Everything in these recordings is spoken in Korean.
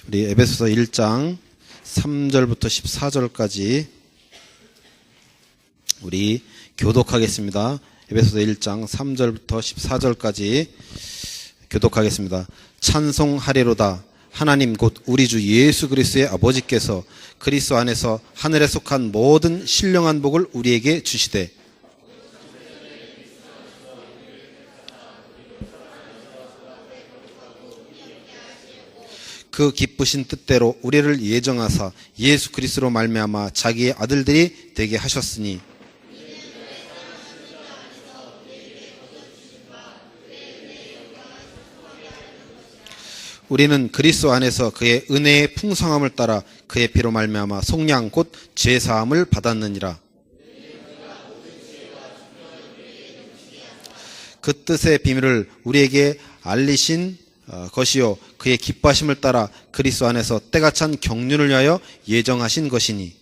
우리 에베소서 1장 3절부터 14절까지 우리 교독하겠습니다. 에베소서 1장 3절부터 14절까지 교독하겠습니다. 찬송하리로다. 하나님 곧 우리 주 예수 그리스도의 아버지께서 그리스도 안에서 하늘에 속한 모든 신령한 복을 우리에게 주시되 그 기쁘신 뜻대로 우리를 예정하사 예수 그리스도로 말미암아 자기의 아들들이 되게 하셨으니 우리는 그리스도 안에서 그의 은혜의 풍성함을 따라 그의 피로 말미암아 속량 곧 죄사함을 받았느니라. 그 뜻의 비밀을 우리에게 알리신 것이요 그의 기뻐하심을 따라 그리스도 안에서 때가 찬 경륜을 위하여 예정하신 것이니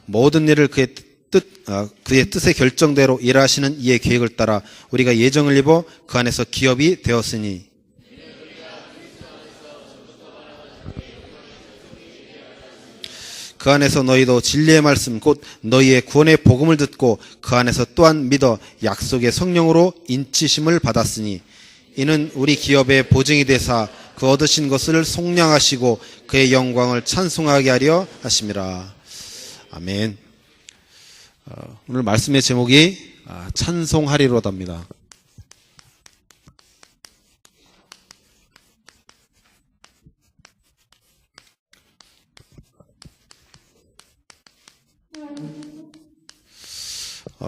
모든 일을 그의 뜻의 결정대로 일하시는 이의 계획을 따라 우리가 예정을 입어 그 안에서 기업이 되었으니 그 안에서 너희도 진리의 말씀 곧 너희의 구원의 복음을 듣고 그 안에서 또한 믿어 약속의 성령으로 인치심을 받았으니 이는 우리 기업의 보증이 되사 그 얻으신 것을 속량하시고 그의 영광을 찬송하게 하려 하심이라. 아멘. 오늘 말씀의 제목이 찬송하리로답니다.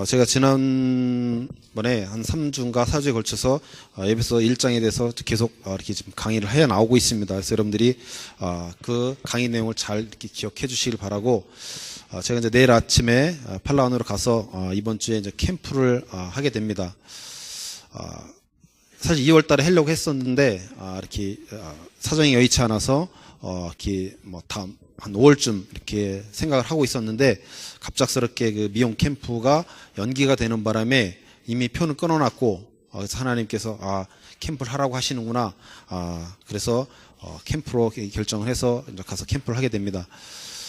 제가 지난번에 한 3주인가 4주에 걸쳐서 에베소 1장에 대해서 계속 이렇게 지금 강의를 해 나오고 있습니다. 그래서 여러분들이 그 강의 내용을 잘 이렇게 기억해 주시길 바라고 제가 이제 내일 아침에 팔라완으로 가서 이번 주에 이제 캠프를 하게 됩니다. 사실 2월 달에 하려고 했었는데 이렇게 사정이 여의치 않아서 이렇게 뭐 다음 한 5월쯤 이렇게 생각을 하고 있었는데 갑작스럽게 그 미용 캠프가 연기가 되는 바람에 이미 표는 끊어놨고 그래서 하나님께서 캠프를 하라고 하시는구나. 그래서 캠프로 결정을 해서 이제 가서 캠프를 하게 됩니다.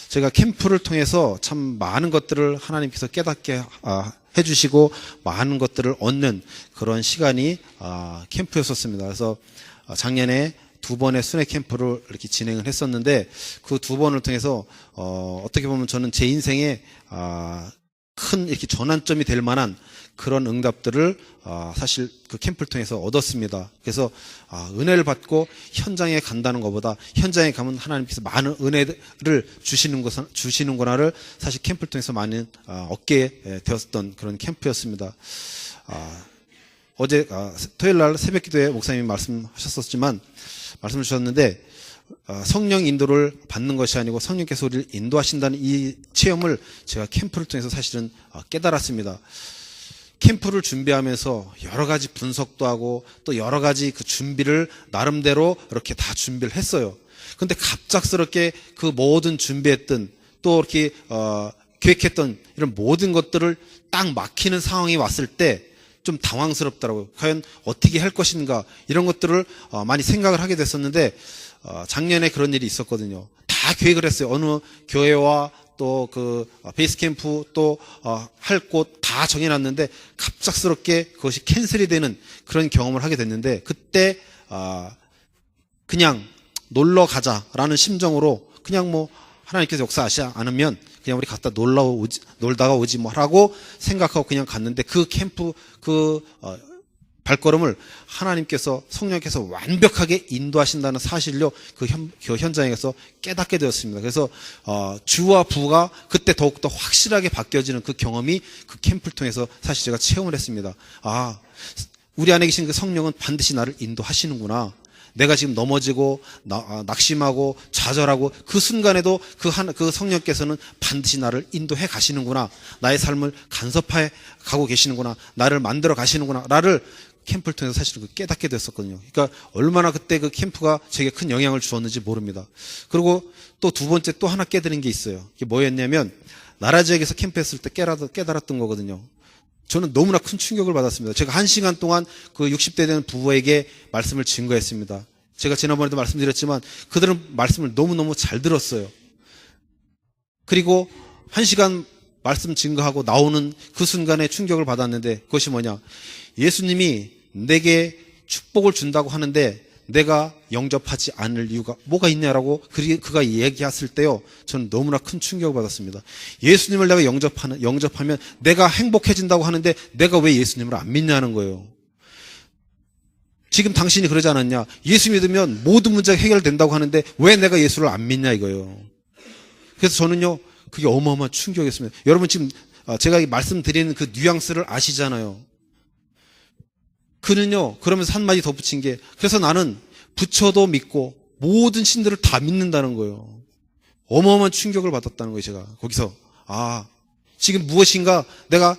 제가 캠프를 통해서 참 많은 것들을 하나님께서 깨닫게 해주시고 많은 것들을 얻는 그런 시간이 캠프였었습니다. 그래서 작년에 2번의 순회 캠프를 이렇게 진행을 했었는데 그 2번을 통해서 어떻게 보면 저는 제 인생에 큰 이렇게 전환점이 될 만한 그런 응답들을 사실 그 캠프를 통해서 얻었습니다. 그래서 은혜를 현장에 간다는 것보다 현장에 가면 하나님께서 많은 은혜를 주시는구나를 사실 캠프를 통해서 많이 얻게 되었던 그런 캠프였습니다. 어제 토요일 날 새벽 기도에 목사님이 말씀을 주셨는데 성령 인도를 받는 것이 아니고 성령께서 우리를 인도하신다는 이 체험을 제가 캠프를 통해서 사실은 깨달았습니다. 캠프를 준비하면서 여러 가지 분석도 하고 또 여러 가지 그 준비를 나름대로 이렇게 다 준비를 했어요. 근데 갑작스럽게 그 모든 준비했던 또 이렇게 계획했던 이런 모든 것들을 딱 막히는 상황이 왔을 때 좀 당황스럽더라고요. 과연 어떻게 할 것인가 이런 것들을 많이 생각을 하게 됐었는데 작년에 그런 일이 있었거든요. 다 계획을 했어요. 어느 교회와 또 그 베이스 캠프 또 할 곳 다 정해놨는데 갑작스럽게 그것이 캔슬이 되는 그런 경험을 하게 됐는데 그때 그냥 놀러 가자라는 심정으로 그냥 뭐 하나님께서 역사하시지 않으면 그냥 우리 갔다 놀다가 오지 뭐 하라고 생각하고 그냥 갔는데 그 캠프 발걸음을 하나님께서 성령께서 완벽하게 인도하신다는 사실로 그 현장에서 깨닫게 되었습니다. 그래서 주와 부가 그때 더욱더 확실하게 바뀌어지는 그 경험이 그 캠프를 통해서 사실 제가 체험을 했습니다. 우리 안에 계신 그 성령은 반드시 나를 인도하시는구나. 내가 지금 넘어지고 낙심하고 좌절하고 그 순간에도 그 성령께서는 반드시 나를 인도해 가시는구나. 나의 삶을 간섭해 가고 계시는구나. 나를 만들어 가시는구나. 나를 캠프를 통해서 사실은 깨닫게 됐었거든요. 그러니까 얼마나 그때 그 캠프가 제게 큰 영향을 주었는지 모릅니다. 그리고 또 두 번째 또 하나 깨달은 게 있어요. 이게 뭐였냐면 나라 지역에서 캠프했을 때 깨달았던 거거든요. 저는 너무나 큰 충격을 받았습니다. 제가 1시간 동안 그 60대 된 부부에게 말씀을 증거했습니다. 제가 지난번에도 말씀드렸지만 그들은 말씀을 너무너무 잘 들었어요. 그리고 1시간 말씀 증거하고 나오는 그 순간에 충격을 받았는데 그것이 뭐냐? 예수님이 내게 축복을 준다고 하는데 내가 영접하지 않을 이유가 뭐가 있냐라고 그가 얘기했을 때요, 저는 너무나 큰 충격을 받았습니다. 예수님을 내가 영접하면 내가 행복해진다고 하는데 내가 왜 예수님을 안 믿냐는 거예요. 지금 당신이 그러지 않았냐? 예수 믿으면 모든 문제가 해결된다고 하는데 왜 내가 예수를 안 믿냐 이거예요. 그래서 저는요, 그게 어마어마한 충격이었습니다. 여러분 지금 제가 말씀드리는 그 뉘앙스를 아시잖아요. 그는요, 그러면서 한마디 덧붙인 게, 그래서 나는 부처도 믿고 모든 신들을 다 믿는다는 거예요. 어마어마한 충격을 받았다는 거예요, 제가. 거기서. 지금 무엇인가 내가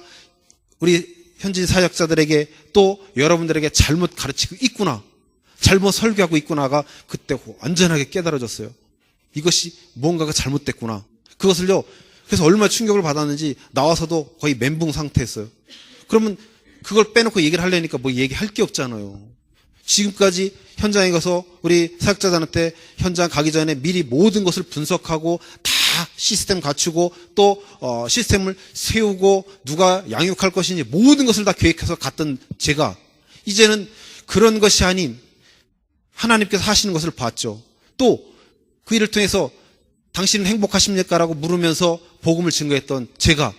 우리 현진 사역자들에게 또 여러분들에게 잘못 가르치고 있구나, 잘못 설교하고 있구나가 그때 완전하게 깨달아졌어요. 이것이 무언가가 잘못됐구나. 그것을요, 그래서 얼마나 충격을 받았는지 나와서도 거의 멘붕 상태였어요. 그러면 그걸 빼놓고 얘기를 하려니까 뭐 얘기할 게 없잖아요. 지금까지 현장에 가서 우리 사역자들한테 현장 가기 전에 미리 모든 것을 분석하고 다 시스템 갖추고 또 시스템을 세우고 누가 양육할 것인지 모든 것을 다 계획해서 갔던 제가 이제는 그런 것이 아닌 하나님께서 하시는 것을 봤죠. 또 그 일을 통해서 당신은 행복하십니까? 라고 물으면서 복음을 증거했던 제가,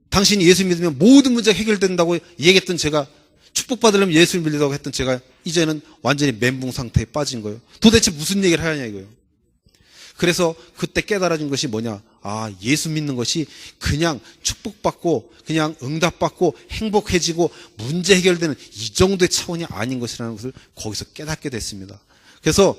당신이 예수 믿으면 모든 문제가 해결된다고 얘기했던 제가, 축복받으려면 예수를 믿으라고 했던 제가 이제는 완전히 멘붕 상태에 빠진 거예요. 도대체 무슨 얘기를 하냐 이거예요. 그래서 그때 깨달아진 것이 뭐냐? 예수 믿는 것이 그냥 축복받고 그냥 응답받고 행복해지고 문제 해결되는 이 정도의 차원이 아닌 것이라는 것을 거기서 깨닫게 됐습니다. 그래서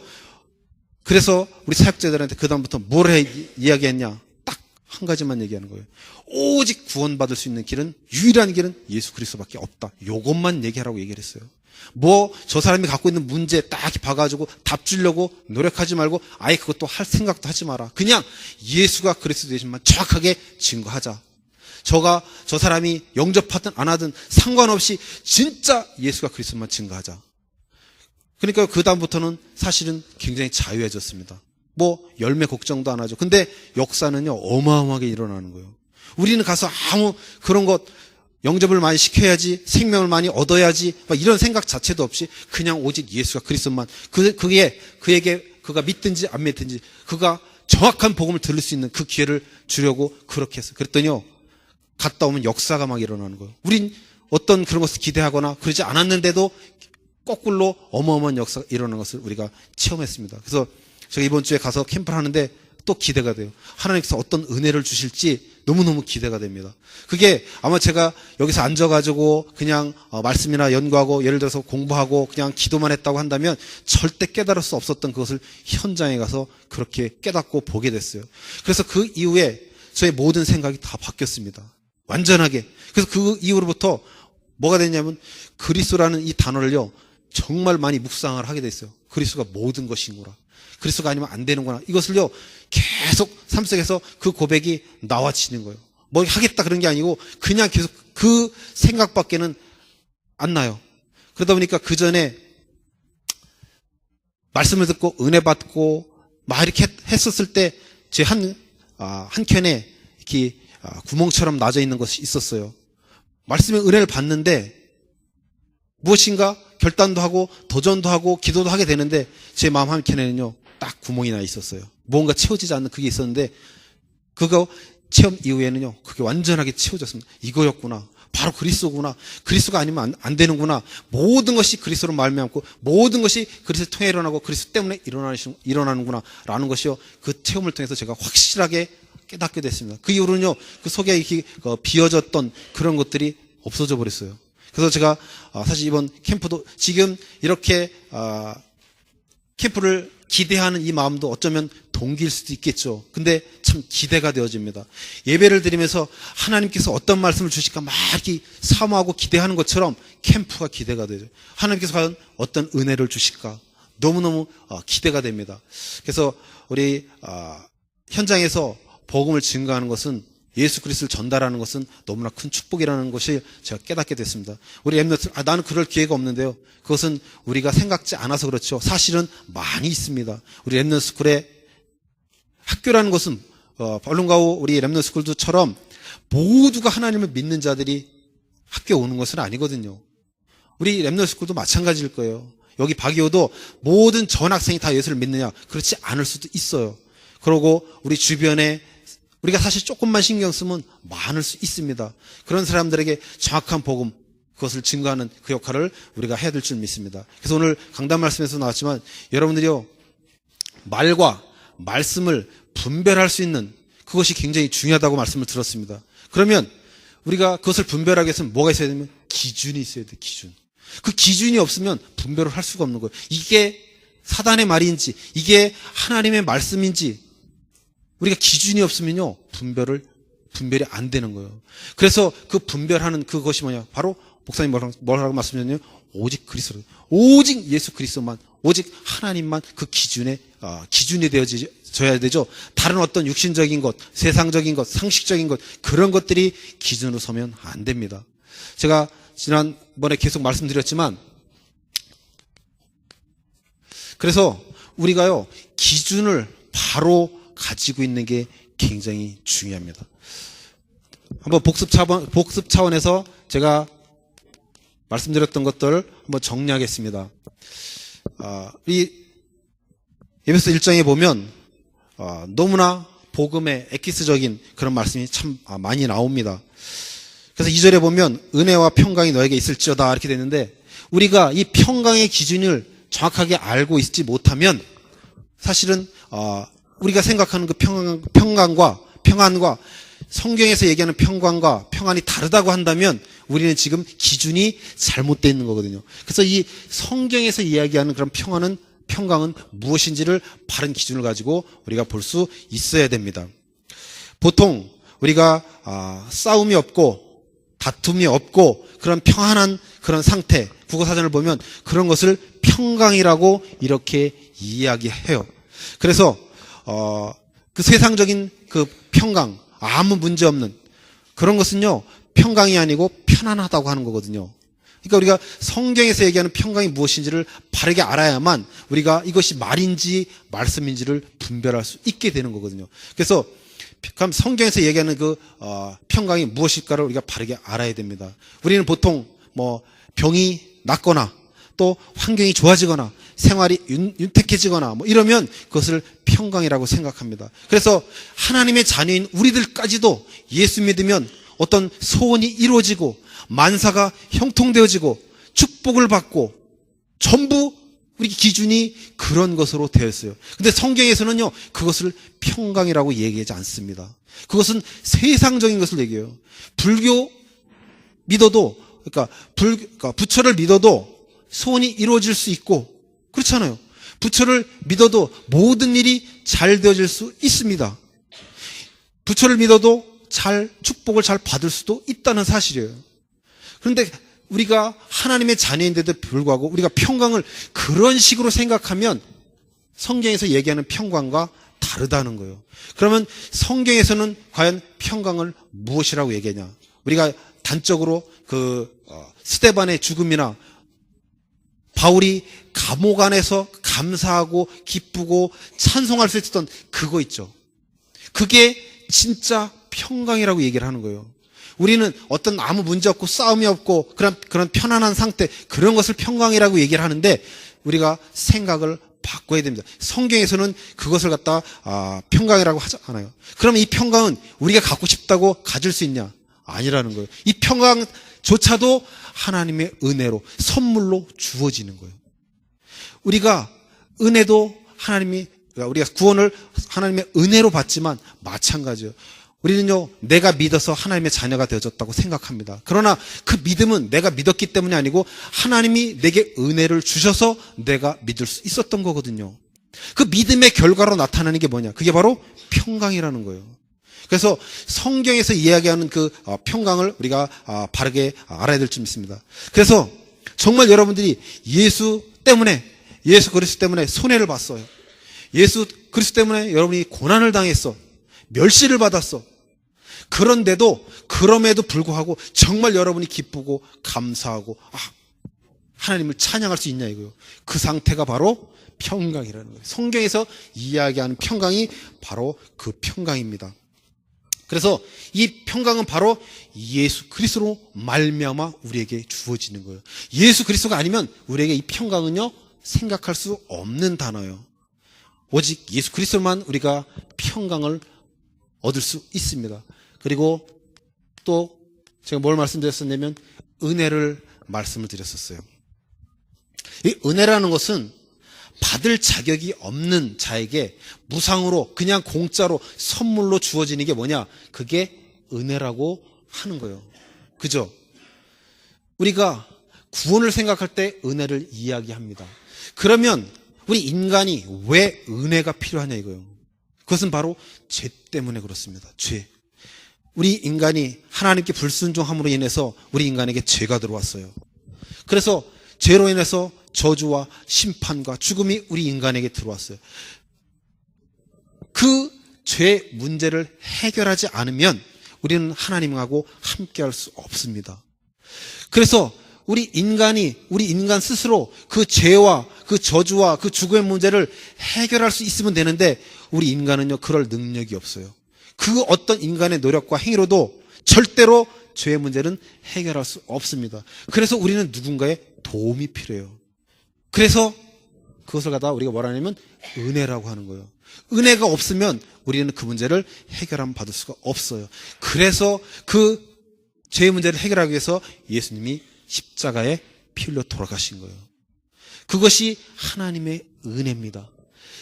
우리 사역자들한테 그다음부터 뭘 이야기했냐? 딱 한 가지만 얘기하는 거예요. 오직 구원받을 수 있는 길은, 유일한 길은 예수 그리스도밖에 없다. 요것만 얘기하라고 얘기를 했어요. 저 사람이 갖고 있는 문제 딱 봐가지고 답 주려고 노력하지 말고 아예 그것도 할 생각도 하지 마라. 그냥 예수가 그리스도 되신만 정확하게 증거하자. 저 사람이 영접하든 안 하든 상관없이 진짜 예수가 그리스도만 증거하자. 그러니까 그 다음부터는 사실은 굉장히 자유해졌습니다. 열매 걱정도 안 하죠. 근데 역사는요, 어마어마하게 일어나는 거예요. 우리는 가서 아무 그런 것, 영접을 많이 시켜야지, 생명을 많이 얻어야지, 이런 생각 자체도 없이 그냥 오직 예수가 그리스도만, 그가 믿든지 안 믿든지 그가 정확한 복음을 들을 수 있는 그 기회를 주려고 그렇게 했어요. 그랬더니요, 갔다 오면 역사가 막 일어나는 거예요. 우린 어떤 그런 것을 기대하거나 그러지 않았는데도 거꾸로 어마어마한 역사가 일어나는 것을 우리가 체험했습니다. 그래서 제가 이번 주에 가서 캠프를 하는데 또 기대가 돼요. 하나님께서 어떤 은혜를 주실지 너무너무 기대가 됩니다. 그게 아마 제가 여기서 앉아가지고 그냥 말씀이나 연구하고 예를 들어서 공부하고 그냥 기도만 했다고 한다면 절대 깨달을 수 없었던 그것을 현장에 가서 그렇게 깨닫고 보게 됐어요. 그래서 그 이후에 저의 모든 생각이 다 바뀌었습니다. 완전하게. 그래서 그 이후로부터 뭐가 됐냐면 그리스도라는 이 단어를요, 정말 많이 묵상을 하게 됐어요. 그리스도가 모든 것이구나. 그리스도가 아니면 안 되는구나. 이것을요, 계속 삶 속에서 그 고백이 나와지는 거예요. 하겠다 그런 게 아니고 그냥 계속 그 생각밖에는 안 나요. 그러다 보니까 그 전에 말씀을 듣고 은혜 받고 막 이렇게 했었을 때 제 한켠에 이렇게 구멍처럼 나져 있는 것이 있었어요. 말씀의 은혜를 받는데 무엇인가 결단도 하고 도전도 하고 기도도 하게 되는데 제 마음 한켠에는요, 딱 구멍이 나 있었어요. 뭔가 채워지지 않는 그게 있었는데 그거 체험 이후에는요, 그게 완전하게 채워졌습니다. 이거였구나. 바로 그리스도구나. 그리스도가 아니면 안 되는구나. 모든 것이 그리스도로 말미암고 모든 것이 그리스도를 통해 일어나고 그리스도 때문에 일어나는구나 라는 것이요, 그 체험을 통해서 제가 확실하게 깨닫게 됐습니다. 그 이후로는요, 그 속에 이렇게 비어졌던 그런 것들이 없어져 버렸어요. 그래서 제가 사실 이번 캠프도 지금 이렇게 캠프를 기대하는 이 마음도 어쩌면 동기일 수도 있겠죠. 근데 참 기대가 되어집니다. 예배를 드리면서 하나님께서 어떤 말씀을 주실까 막 이렇게 사모하고 기대하는 것처럼 캠프가 기대가 되죠. 하나님께서 과연 어떤 은혜를 주실까 너무너무 기대가 됩니다. 그래서 우리 현장에서 복음을 증거하는 것은 예수 그리스도를 전달하는 것은 너무나 큰 축복이라는 것이 제가 깨닫게 됐습니다. 우리 랩런트, 나는 그럴 기회가 없는데요. 그것은 우리가 생각지 않아서 그렇죠. 사실은 많이 있습니다. 우리 랩런트 스쿨의 학교라는 것은 벌룬가우 우리 랩런트 스쿨도처럼 모두가 하나님을 믿는 자들이 학교에 오는 것은 아니거든요. 우리 랩런트 스쿨도 마찬가지일 거예요. 여기 박이호도 모든 전학생이 다 예수를 믿느냐? 그렇지 않을 수도 있어요. 그러고 우리 주변에 우리가 사실 조금만 신경 쓰면 많을 수 있습니다. 그런 사람들에게 정확한 복음, 그것을 증거하는 그 역할을 우리가 해야 될 줄 믿습니다. 그래서 오늘 강단 말씀에서 나왔지만 여러분들이요, 말과 말씀을 분별할 수 있는 그것이 굉장히 중요하다고 말씀을 들었습니다. 그러면 우리가 그것을 분별하기 위해서는 뭐가 있어야 되냐면 기준이 있어야 돼, 기준. 그 기준이 없으면 분별을 할 수가 없는 거예요. 이게 사단의 말인지 이게 하나님의 말씀인지 우리가 기준이 없으면요 분별이 안 되는 거예요. 그래서 그 분별하는 그것이 뭐냐, 바로 목사님 뭐라고 말씀하셨냐면 오직 그리스도, 오직 예수 그리스도만, 오직 하나님만 그 기준이 되어져야 되죠. 다른 어떤 육신적인 것, 세상적인 것, 상식적인 것, 그런 것들이 기준으로 서면 안 됩니다. 제가 지난번에 계속 말씀드렸지만, 그래서 우리가요 기준을 바로 가지고 있는 게 굉장히 중요합니다. 한번 복습 차원에서 제가 말씀드렸던 것들을 한번 정리하겠습니다. 이 에베소 1장에 보면 너무나 복음의 엑기스적인 그런 말씀이 참 많이 나옵니다. 그래서 2절에 보면 은혜와 평강이 너에게 있을지어다 이렇게 되는데, 우리가 이 평강의 기준을 정확하게 알고 있지 못하면 사실은 우리가 생각하는 그 평안과 성경에서 얘기하는 평강과 평안이 다르다고 한다면 우리는 지금 기준이 잘못되어 있는 거거든요. 그래서 이 성경에서 이야기하는 그런 평강은 무엇인지를 바른 기준을 가지고 우리가 볼 수 있어야 됩니다. 보통 우리가 싸움이 없고 다툼이 없고 그런 평안한 그런 상태, 국어사전을 보면 그런 것을 평강이라고 이렇게 이야기해요. 그래서 그 세상적인 그 평강, 아무 문제 없는 그런 것은요 평강이 아니고 편안하다고 하는 거거든요. 그러니까 우리가 성경에서 얘기하는 평강이 무엇인지를 바르게 알아야만 우리가 이것이 말인지 말씀인지를 분별할 수 있게 되는 거거든요. 그래서 그럼 성경에서 얘기하는 그 평강이 무엇일까를 우리가 바르게 알아야 됩니다. 우리는 보통 뭐 병이 낫거나 또 환경이 좋아지거나 생활이 윤택해지거나 뭐 이러면 그것을 평강이라고 생각합니다. 그래서 하나님의 자녀인 우리들까지도 예수 믿으면 어떤 소원이 이루어지고 만사가 형통되어지고 축복을 받고 전부 우리 기준이 그런 것으로 되어 있어요. 근데 성경에서는요 그것을 평강이라고 얘기하지 않습니다. 그것은 세상적인 것을 얘기해요. 불교 믿어도 그러니까 부처를 믿어도 소원이 이루어질 수 있고 그렇잖아요. 부처를 믿어도 모든 일이 잘 되어질 수 있습니다. 부처를 믿어도 축복을 잘 받을 수도 있다는 사실이에요. 그런데 우리가 하나님의 자녀인데도 불구하고 우리가 평강을 그런 식으로 생각하면 성경에서 얘기하는 평강과 다르다는 거예요. 그러면 성경에서는 과연 평강을 무엇이라고 얘기하냐? 우리가 단적으로 스데반의 죽음이나 바울이 감옥 안에서 감사하고 기쁘고 찬송할 수 있었던 그거 있죠. 그게 진짜 평강이라고 얘기를 하는 거예요. 우리는 어떤 아무 문제 없고 싸움이 없고 그런 편안한 상태, 그런 것을 평강이라고 얘기를 하는데 우리가 생각을 바꿔야 됩니다. 성경에서는 그것을 갖다 평강이라고 하지 않아요. 그럼 이 평강은 우리가 갖고 싶다고 가질 수 있냐? 아니라는 거예요. 이 평강조차도 하나님의 은혜로 선물로 주어지는 거예요. 우리가 우리가 구원을 하나님의 은혜로 받지만 마찬가지예요. 우리는요 내가 믿어서 하나님의 자녀가 되어졌다고 생각합니다. 그러나 그 믿음은 내가 믿었기 때문이 아니고 하나님이 내게 은혜를 주셔서 내가 믿을 수 있었던 거거든요. 그 믿음의 결과로 나타나는 게 뭐냐? 그게 바로 평강이라는 거예요. 그래서 성경에서 이야기하는 그 평강을 우리가 바르게 알아야 될 줄 믿습니다. 그래서 정말 여러분들이 예수 그리스도 때문에 손해를 봤어요. 예수 그리스도 때문에 여러분이 고난을 당했어. 멸시를 받았어. 그럼에도 불구하고 정말 여러분이 기쁘고 감사하고 하나님을 찬양할 수 있냐 이거요. 그 상태가 바로 평강이라는 거예요. 성경에서 이야기하는 평강이 바로 그 평강입니다. 그래서 이 평강은 바로 예수 그리스도로 말미암아 우리에게 주어지는 거예요. 예수 그리스도가 아니면 우리에게 이 평강은요 생각할 수 없는 단어예요. 오직 예수 그리스도만 우리가 평강을 얻을 수 있습니다. 그리고 또 제가 뭘 말씀드렸었냐면 은혜를 말씀을 드렸었어요. 이 은혜라는 것은 받을 자격이 없는 자에게 무상으로 그냥 공짜로 선물로 주어지는 게 뭐냐? 그게 은혜라고 하는 거예요. 그죠? 우리가 구원을 생각할 때 은혜를 이야기합니다. 그러면 우리 인간이 왜 은혜가 필요하냐 이거예요. 그것은 바로 죄 때문에 그렇습니다. 죄. 우리 인간이 하나님께 불순종함으로 인해서 우리 인간에게 죄가 들어왔어요. 그래서 죄로 인해서 저주와 심판과 죽음이 우리 인간에게 들어왔어요. 그 죄 문제를 해결하지 않으면 우리는 하나님하고 함께할 수 없습니다. 그래서 우리 인간 스스로 그 죄와 그 저주와 그 죽음의 문제를 해결할 수 있으면 되는데 우리 인간은요 그럴 능력이 없어요. 그 어떤 인간의 노력과 행위로도 절대로 죄의 문제는 해결할 수 없습니다. 그래서 우리는 누군가의 도움이 필요해요. 그래서 그것을 갖다가 우리가 뭐라 하냐면 은혜라고 하는 거예요. 은혜가 없으면 우리는 그 문제를 해결함 받을 수가 없어요. 그래서 그 죄의 문제를 해결하기 위해서 예수님이 십자가에 피 흘려 돌아가신 거예요. 그것이 하나님의 은혜입니다.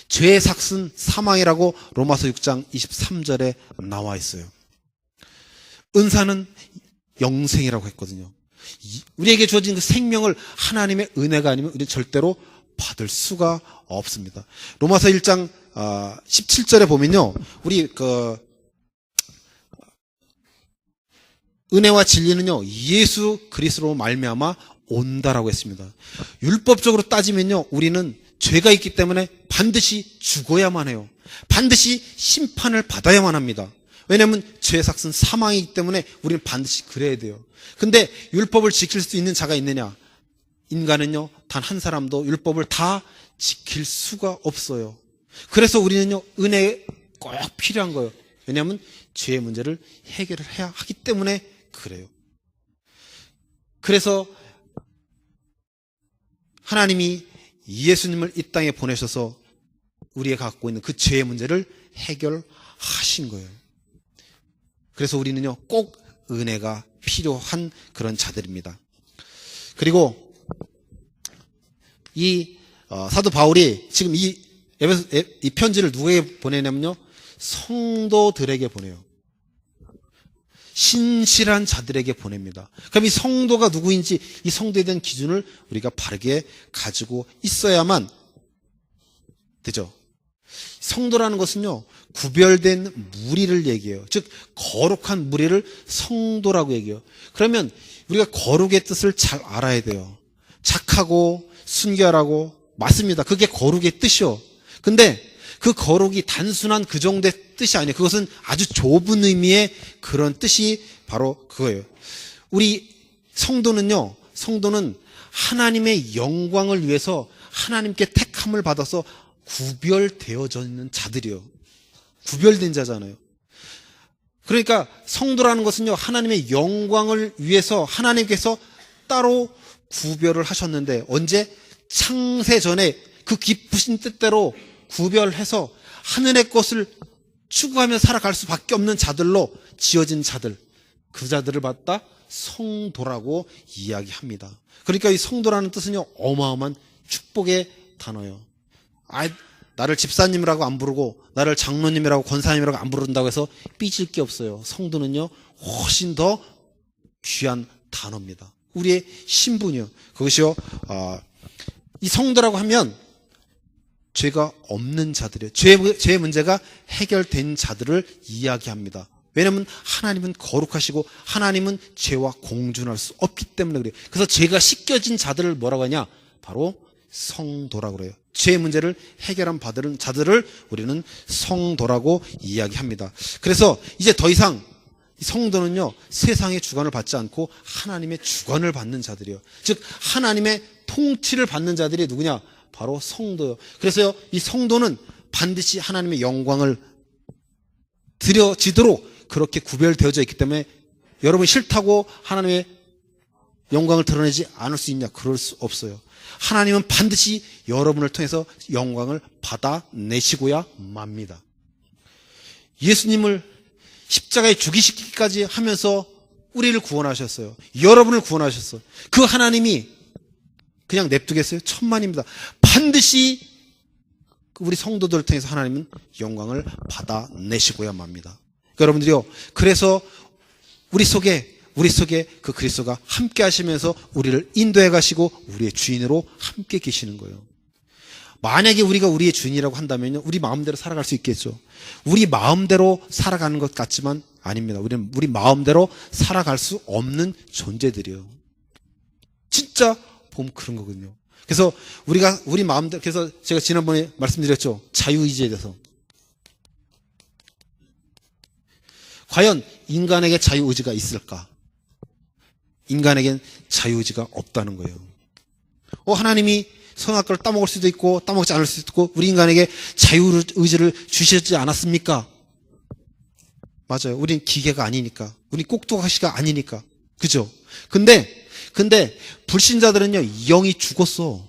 죄의 삭은 사망이라고 로마서 6장 23절에 나와 있어요. 은사는 영생이라고 했거든요. 우리에게 주어진 그 생명을 하나님의 은혜가 아니면 우리는 절대로 받을 수가 없습니다. 로마서 1장 17절에 보면요, 우리 은혜와 진리는요 예수 그리스도로 말미암아 온다라고 했습니다. 율법적으로 따지면요 우리는 죄가 있기 때문에 반드시 죽어야만 해요. 반드시 심판을 받아야만 합니다. 왜냐하면 죄의 삭은 사망이기 때문에 우리는 반드시 그래야 돼요. 근데 율법을 지킬 수 있는 자가 있느냐? 인간은요 단 한 사람도 율법을 다 지킬 수가 없어요. 그래서 우리는요 은혜 꼭 필요한 거예요. 왜냐하면 죄의 문제를 해결을 해야 하기 때문에 그래요. 그래서 하나님이 예수님을 이 땅에 보내셔서 우리가 갖고 있는 그 죄의 문제를 해결하신 거예요. 그래서 우리는요 꼭 은혜가 필요한 그런 자들입니다. 그리고 이 사도 바울이 지금 이 편지를 누구에게 보내냐면요 성도들에게 보내요. 신실한 자들에게 보냅니다. 그럼 이 성도가 누구인지 이 성도에 대한 기준을 우리가 바르게 가지고 있어야만 되죠. 성도라는 것은요 구별된 무리를 얘기해요. 즉 거룩한 무리를 성도라고 얘기해요. 그러면 우리가 거룩의 뜻을 잘 알아야 돼요. 착하고 순결하고 맞습니다. 그게 거룩의 뜻이요. 근데 그 거룩이 단순한 그 정도의 뜻이 아니에요. 그것은 아주 좁은 의미의 그런 뜻이 바로 그거예요. 우리 성도는 하나님의 영광을 위해서 하나님께 택함을 받아서 구별되어져 있는 자들이요. 구별된 자잖아요. 그러니까 성도라는 것은요 하나님의 영광을 위해서 하나님께서 따로 구별을 하셨는데 언제? 창세 전에 그 깊으신 뜻대로 구별해서 하늘의 것을 추구하며 살아갈 수밖에 없는 자들로 지어진 자들, 그 자들을 갖다 성도라고 이야기합니다. 그러니까 이 성도라는 뜻은요 어마어마한 축복의 단어예요. 나를 집사님이라고 안 부르고 나를 장로님이라고 권사님이라고 안 부른다고 해서 삐질 게 없어요. 성도는요 훨씬 더 귀한 단어입니다. 우리의 신분이요. 그것이요 이 성도라고 하면 죄가 없는 자들이에요. 죄의 문제가 해결된 자들을 이야기합니다. 왜냐하면 하나님은 거룩하시고 하나님은 죄와 공존할 수 없기 때문에 그래요. 그래서 죄가 씻겨진 자들을 뭐라고 하냐? 바로 성도라고 그래요. 죄의 문제를 해결한 받은 자들을 우리는 성도라고 이야기합니다. 그래서 이제 더 이상 이 성도는요, 세상의 주관을 받지 않고 하나님의 주관을 받는 자들이요. 즉, 하나님의 통치를 받는 자들이 누구냐? 바로 성도요. 그래서요, 이 성도는 반드시 하나님의 영광을 드려지도록 그렇게 구별되어져 있기 때문에 여러분이 싫다고 하나님의 영광을 드러내지 않을 수 있냐? 그럴 수 없어요. 하나님은 반드시 여러분을 통해서 영광을 받아내시고야 맙니다. 예수님을 십자가에 죽이시기까지 하면서 우리를 구원하셨어요. 여러분을 구원하셨어요. 그 하나님이 그냥 냅두겠어요? 천만입니다. 반드시 우리 성도들을 통해서 하나님은 영광을 받아내시고야 맙니다. 그러니까 여러분들이요, 그래서 우리 속에 그 그리스도가 함께 하시면서 우리를 인도해 가시고 우리의 주인으로 함께 계시는 거예요. 만약에 우리가 우리의 주인이라고 한다면요, 우리 마음대로 살아갈 수 있겠죠. 우리 마음대로 살아가는 것 같지만 아닙니다. 우리는 우리 마음대로 살아갈 수 없는 존재들이에요. 진짜 보면 그런 거거든요. 그래서 우리가 우리 마음대로, 그래서 제가 지난번에 말씀드렸죠. 자유의지에 대해서. 과연 인간에게 자유의지가 있을까? 인간에겐 자유의지가 없다는 거예요. 하나님이 선악과를 따먹을 수도 있고 따먹지 않을 수도 있고 우리 인간에게 자유의지를 주시지 않았습니까? 맞아요. 우린 기계가 아니니까. 우린 꼭두각시가 아니니까. 그죠? 근데 불신자들은요, 영이 죽었어.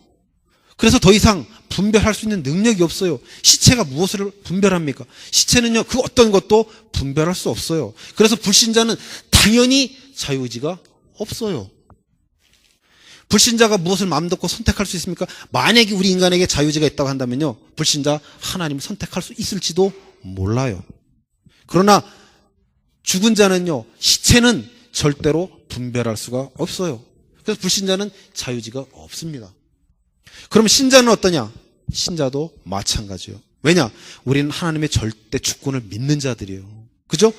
그래서 더 이상 분별할 수 있는 능력이 없어요. 시체가 무엇을 분별합니까? 시체는요, 그 어떤 것도 분별할 수 없어요. 그래서 불신자는 당연히 자유의지가 없어요. 불신자가 무엇을 마음 놓고 선택할 수 있습니까? 만약에 우리 인간에게 자유의지가 있다고 한다면요, 불신자 하나님을 선택할 수 있을지도 몰라요. 그러나 죽은 자는요, 시체는 절대로 분별할 수가 없어요. 그래서 불신자는 자유의지가 없습니다. 그럼 신자는 어떠냐? 신자도 마찬가지예요. 왜냐? 우리는 하나님의 절대 주권을 믿는 자들이에요. 그죠?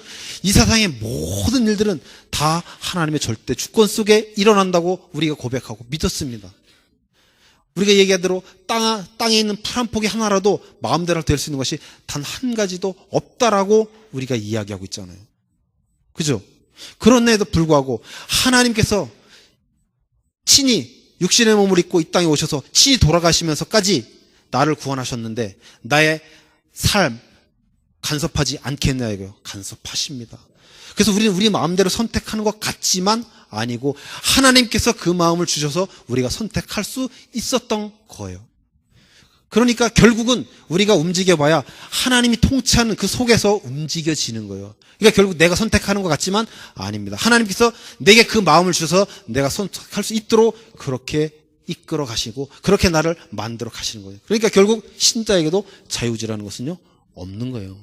이 세상의 모든 일들은 다 하나님의 절대 주권 속에 일어난다고 우리가 고백하고 믿었습니다. 우리가 얘기한 대로 땅에 있는 풀 한 폭이 하나라도 마음대로 될 수 있는 것이 단 한 가지도 없다라고 우리가 이야기하고 있잖아요. 그죠? 그런데도 불구하고 하나님께서 친히 육신의 몸을 입고 이 땅에 오셔서 친히 돌아가시면서까지 나를 구원하셨는데 나의 삶 간섭하지 않겠냐고요. 간섭하십니다. 그래서 우리는 우리 마음대로 선택하는 것 같지만 아니고 하나님께서 그 마음을 주셔서 우리가 선택할 수 있었던 거예요. 그러니까 결국은 우리가 움직여봐야 하나님이 통치하는 그 속에서 움직여지는 거예요. 그러니까 결국 내가 선택하는 것 같지만 아닙니다. 하나님께서 내게 그 마음을 주셔서 내가 선택할 수 있도록 그렇게 이끌어 가시고 그렇게 나를 만들어 가시는 거예요. 그러니까 결국 신자에게도 자유의지라는 것은요, 없는 거예요.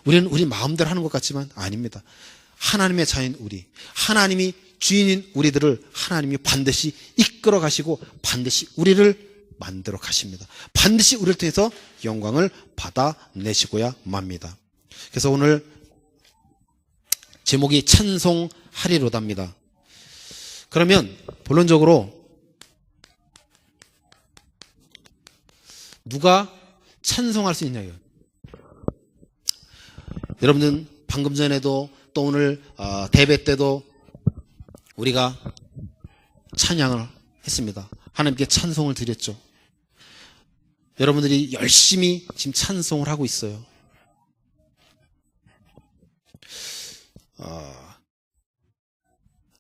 우리는 우리 마음대로 하는 것 같지만 아닙니다. 하나님의 자인 우리, 하나님이 주인인 우리들을 하나님이 반드시 이끌어 가시고 반드시 우리를 만들어 가십니다. 반드시 우리를 통해서 영광을 받아내시고야 맙니다. 그래서 오늘 제목이 찬송하리로다입니다. 그러면 본론적으로 누가 찬송할 수 있냐고요. 여러분들 방금 전에도 또 오늘 대배 때도 우리가 찬양을 했습니다. 하나님께 찬송을 드렸죠. 여러분들이 열심히 지금 찬송을 하고 있어요.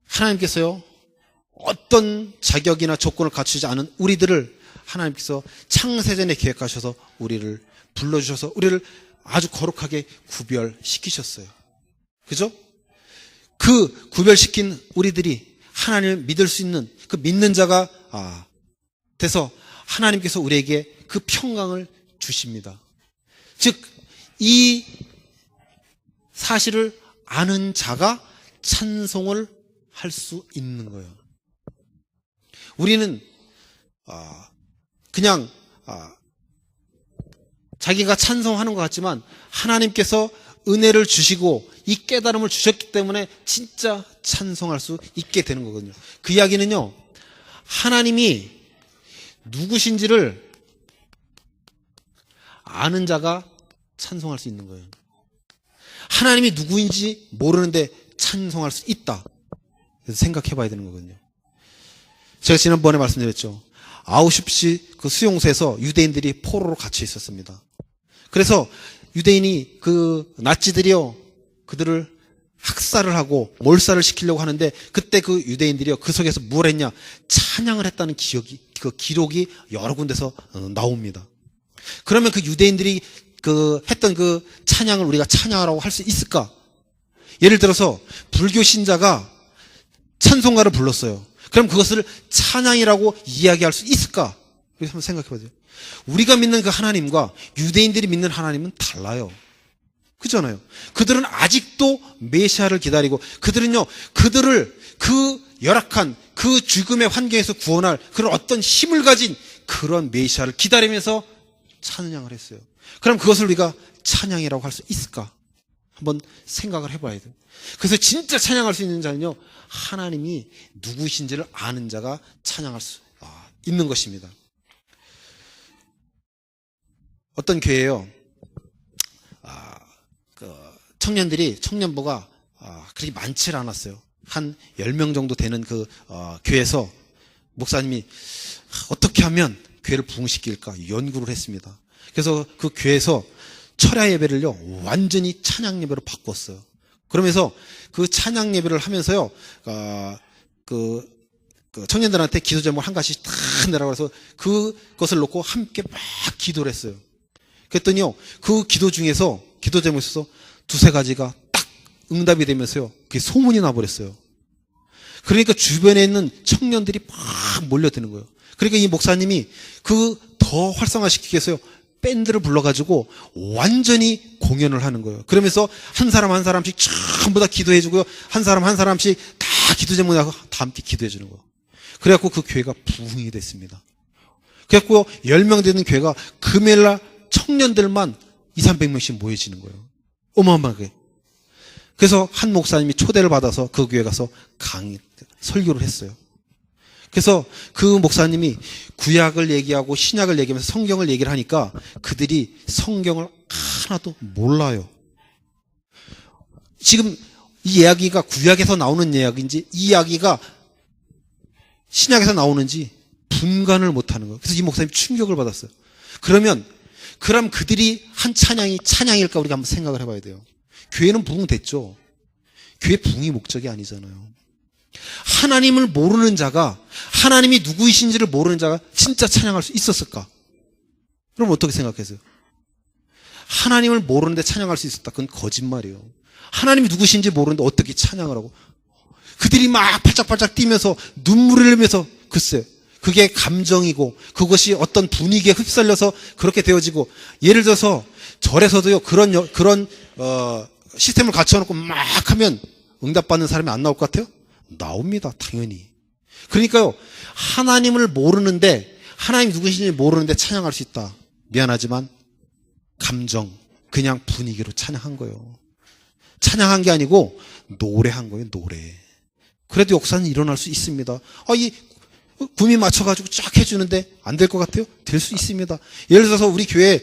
하나님께서요, 어떤 자격이나 조건을 갖추지 않은 우리들을 하나님께서 창세전에 계획하셔서 우리를 불러주셔서 우리를 아주 거룩하게 구별시키셨어요. 그죠? 그 구별시킨 우리들이 하나님을 믿을 수 있는 그 믿는 자가 돼서 하나님께서 우리에게 그 평강을 주십니다. 즉, 이 사실을 아는 자가 찬송을 할 수 있는 거예요. 우리는 그냥 자기가 찬송하는 것 같지만 하나님께서 은혜를 주시고 이 깨달음을 주셨기 때문에 진짜 찬송할 수 있게 되는 거거든요. 그 이야기는요, 하나님이 누구신지를 아는 자가 찬송할 수 있는 거예요. 하나님이 누구인지 모르는데 찬송할 수 있다. 그래서 생각해 봐야 되는 거거든요. 제가 지난번에 말씀드렸죠. 아우슈비츠 그 수용소에서 유대인들이 포로로 갇혀 있었습니다. 그래서 유대인이 그 나치들이요, 그들을 학살을 하고 몰살을 시키려고 하는데, 그때 그 유대인들이요, 그 속에서 뭘 했냐? 찬양을 했다는 그 기록이 여러 군데서 나옵니다. 그러면 그 유대인들이 그 했던 그 찬양을 우리가 찬양하라고 할 수 있을까? 예를 들어서 불교 신자가 찬송가를 불렀어요. 그럼 그것을 찬양이라고 이야기할 수 있을까? 우리 한번 생각해 보세요. 우리가 믿는 그 하나님과 유대인들이 믿는 하나님은 달라요. 그렇잖아요. 그들은 아직도 메시아를 기다리고, 그들은요, 그들을 그 열악한 그 죽음의 환경에서 구원할 그런 어떤 힘을 가진 그런 메시아를 기다리면서 찬양을 했어요. 그럼 그것을 우리가 찬양이라고 할 수 있을까? 한번 생각을 해봐야 돼요. 그래서 진짜 찬양할 수 있는 자는요, 하나님이 누구신지를 아는 자가 찬양할 수 있는 것입니다. 어떤 교회에요, 청년부가 그렇게 많지 않았어요. 한 10명 정도 되는 그 교회에서 목사님이 어떻게 하면 교회를 부흥시킬까 연구를 했습니다. 그래서 그 교회에서 철야 예배를요, 완전히 찬양 예배로 바꿨어요. 그러면서 그 찬양 예배를 하면서요, 그 청년들한테 기도 제목을 한 가지씩 다 내라고 해서 그것을 놓고 함께 막 기도를 했어요. 그랬더니요, 그 기도 중에서, 기도 제목에 있어서 두세 가지가 딱 응답이 되면서요, 그게 소문이 나버렸어요. 그러니까 주변에 있는 청년들이 막 몰려드는 거예요. 그러니까 이 목사님이 그 더 활성화시키기 위해서요, 밴드를 불러가지고 완전히 공연을 하는 거예요. 그러면서 한 사람 한 사람씩 전부 다 기도해주고요, 한 사람 한 사람씩 다 기도 제목하고 다 함께 기도해주는 거예요. 그래갖고 그 교회가 부흥이 됐습니다. 그래갖고 10명 되는 교회가 금요일날 청년들만 200~300명씩 모여지는 거예요. 어마어마하게. 그래서 한 목사님이 초대를 받아서 그 교회 가서 설교를 했어요. 그래서 그 목사님이 구약을 얘기하고 신약을 얘기하면서 성경을 얘기를 하니까 그들이 성경을 하나도 몰라요. 지금 이 이야기가 구약에서 나오는 이야기인지 이 이야기가 신약에서 나오는지 분간을 못하는 거예요. 그래서 이 목사님이 충격을 받았어요. 그럼 그들이 한 찬양이 찬양일까 우리가 한번 생각을 해봐야 돼요. 교회는 부흥됐죠. 교회 부흥이 목적이 아니잖아요. 하나님을 모르는 자가, 하나님이 누구이신지를 모르는 자가 진짜 찬양할 수 있었을까? 그럼 어떻게 생각하세요? 하나님을 모르는데 찬양할 수 있었다. 그건 거짓말이에요. 하나님이 누구신지 모르는데 어떻게 찬양을 하고, 그들이 막 팔짝팔짝 뛰면서 눈물을 흘리면서, 글쎄, 그게 감정이고 그것이 어떤 분위기에 휩쓸려서 그렇게 되어지고, 예를 들어서 절에서도요, 그런 시스템을 갖춰놓고 막 하면 응답받는 사람이 안 나올 것 같아요? 나옵니다, 당연히. 그러니까요, 하나님을 모르는데, 하나님이 누구신지 모르는데 찬양할 수 있다. 미안하지만 감정, 그냥 분위기로 찬양한 거예요. 찬양한 게 아니고 노래한 거예요, 노래. 그래도 역사는 일어날 수 있습니다. 이 구미 맞춰가지고 쫙 해주는데 안 될 것 같아요? 될 수 있습니다. 예를 들어서 우리 교회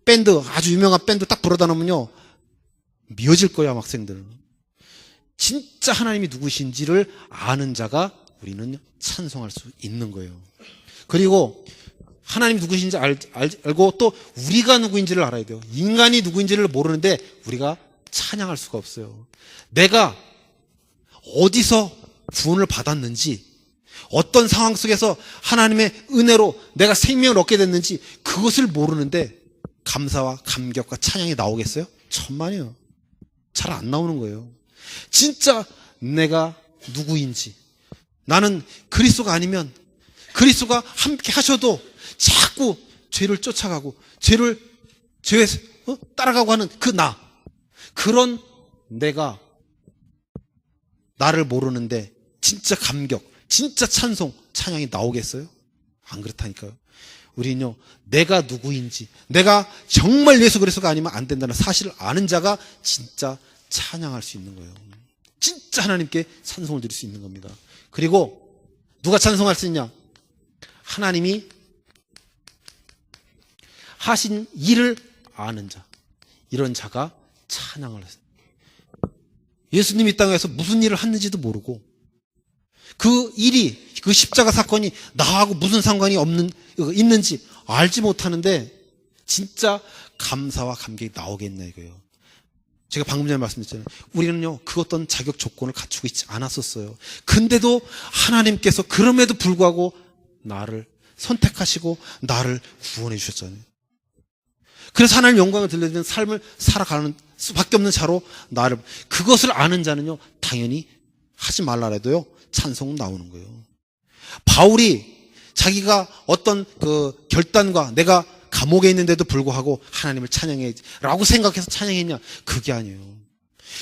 밴드, 아주 유명한 밴드 딱 부르다 놓으면요, 미어질 거야, 학생들. 진짜 하나님이 누구신지를 아는 자가 우리는 찬송할 수 있는 거예요. 그리고 하나님이 누구신지 알고 또 우리가 누구인지를 알아야 돼요. 인간이 누구인지를 모르는데 우리가 찬양할 수가 없어요. 내가 어디서 구원을 받았는지, 어떤 상황 속에서 하나님의 은혜로 내가 생명을 얻게 됐는지 그것을 모르는데 감사와 감격과 찬양이 나오겠어요? 천만이요. 잘 안 나오는 거예요. 진짜 내가 누구인지, 나는 그리스도가 아니면, 그리스도가 함께 하셔도 자꾸 죄를 쫓아가고 죄에 따라가고 하는 그런 내가 나를 모르는데 진짜 감격, 진짜 찬양이 나오겠어요? 안 그렇다니까요. 우리는요, 내가 누구인지, 내가 정말 예수 그리스도가 아니면 안 된다는 사실을 아는 자가 진짜 찬양할 수 있는 거예요. 진짜 하나님께 찬송을 드릴 수 있는 겁니다. 그리고 누가 찬송할 수 있냐? 하나님이 하신 일을 아는 자, 이런 자가 찬양을 예수님이 이 땅에서 무슨 일을 했는지도 모르고 그 일이, 그 십자가 사건이 나하고 무슨 상관이 있는지 알지 못하는데 진짜 감사와 감격이 나오겠냐 이거예요. 제가 방금 전에 말씀드렸잖아요. 우리는요, 그 어떤 자격 조건을 갖추고 있지 않았었어요. 근데도 하나님께서 그럼에도 불구하고 나를 선택하시고 나를 구원해 주셨잖아요. 그래서 하나님 영광을 들려드리는 삶을 살아가는 수밖에 없는 자로 나를, 그것을 아는 자는요, 당연히 하지 말라라도요, 찬송은 나오는 거예요. 바울이 자기가 어떤 그 결단과 내가 감옥에 있는데도 불구하고 하나님을 찬양해야지 라고 생각해서 찬양했냐? 그게 아니에요.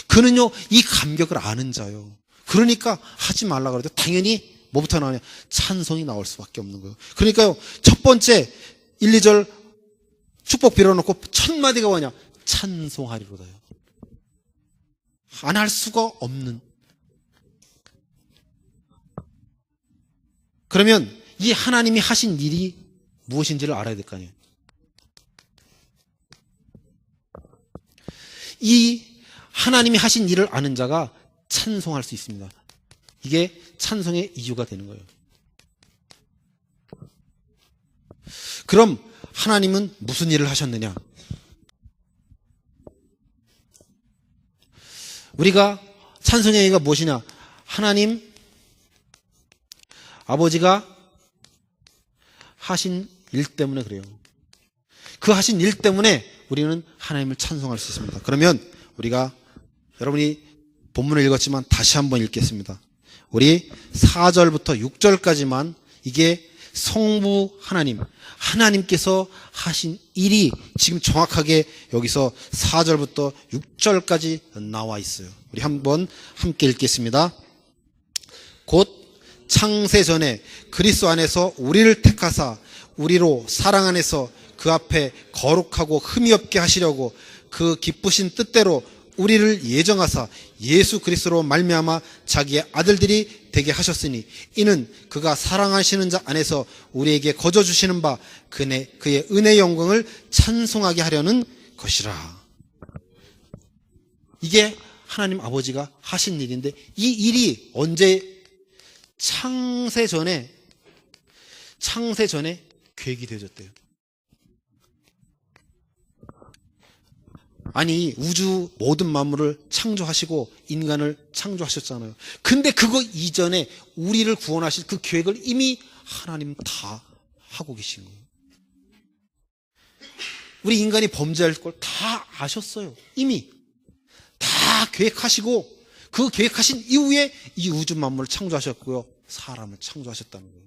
그는요, 이 감격을 아는 자예요. 그러니까 하지 말라 그래도 당연히 뭐부터 나오냐? 찬송이 나올 수밖에 없는 거예요. 그러니까요, 첫 번째 1, 2절 축복 빌어놓고 첫 마디가 뭐냐? 찬송하리로다요. 안 할 수가 없는. 그러면 이 하나님이 하신 일이 무엇인지를 알아야 될 거 아니에요. 이 하나님이 하신 일을 아는 자가 찬송할 수 있습니다. 이게 찬송의 이유가 되는 거예요. 그럼 하나님은 무슨 일을 하셨느냐? 우리가 찬송의 이유가 무엇이냐? 하나님 아버지가 하신 일 때문에 그래요. 그 하신 일 때문에 우리는 하나님을 찬송할 수 있습니다. 그러면 우리가 여러분이 본문을 읽었지만 다시 한번 읽겠습니다. 우리 4절부터 6절까지만 이게 성부 하나님께서 하신 일이 지금 정확하게 여기서 4절부터 6절까지 나와 있어요. 우리 한번 함께 읽겠습니다. 곧 창세 전에 그리스도 안에서 우리를 택하사 우리로 사랑 안에서 그 앞에 거룩하고 흠이 없게 하시려고 그 기쁘신 뜻대로 우리를 예정하사 예수 그리스도로 말미암아 자기의 아들들이 되게 하셨으니 이는 그가 사랑하시는 자 안에서 우리에게 거저 주시는 바 그의 은혜의 영광을 찬송하게 하려는 것이라. 이게 하나님 아버지가 하신 일인데 이 일이 언제? 창세 전에 계획이 되어졌대요. 아니, 우주 모든 만물을 창조하시고 인간을 창조하셨잖아요. 근데 그거 이전에 우리를 구원하실 그 계획을 이미 하나님 다 하고 계신 거예요. 우리 인간이 범죄할 걸 다 아셨어요. 이미 다 계획하시고 그 계획하신 이후에 이 우주 만물을 창조하셨고요. 사람을 창조하셨다는 거예요.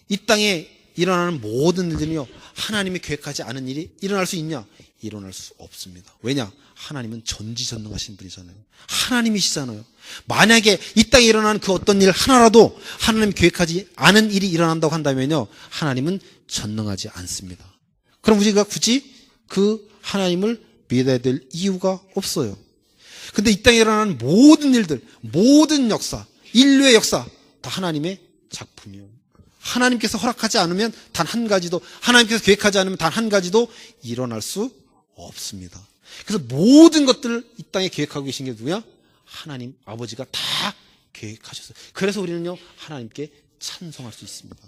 이 땅에 일어나는 모든 일들은요, 하나님이 계획하지 않은 일이 일어날 수 있냐? 일어날 수 없습니다. 왜냐? 하나님은 전지전능하신 분이잖아요. 하나님이시잖아요. 만약에 이 땅에 일어나는 그 어떤 일 하나라도 하나님이 계획하지 않은 일이 일어난다고 한다면요, 하나님은 전능하지 않습니다. 그럼 우리가 굳이 그 하나님을 믿어야 될 이유가 없어요. 근데 이 땅에 일어나는 모든 일들, 모든 역사, 인류의 역사 다 하나님의 작품이에요. 하나님께서 허락하지 않으면 단 한 가지도, 하나님께서 계획하지 않으면 단 한 가지도 일어날 수 없습니다. 그래서 모든 것들을 이 땅에 계획하고 계신 게 누구야? 하나님 아버지가 다 계획하셨어요. 그래서 우리는요, 하나님께 찬송할 수 있습니다.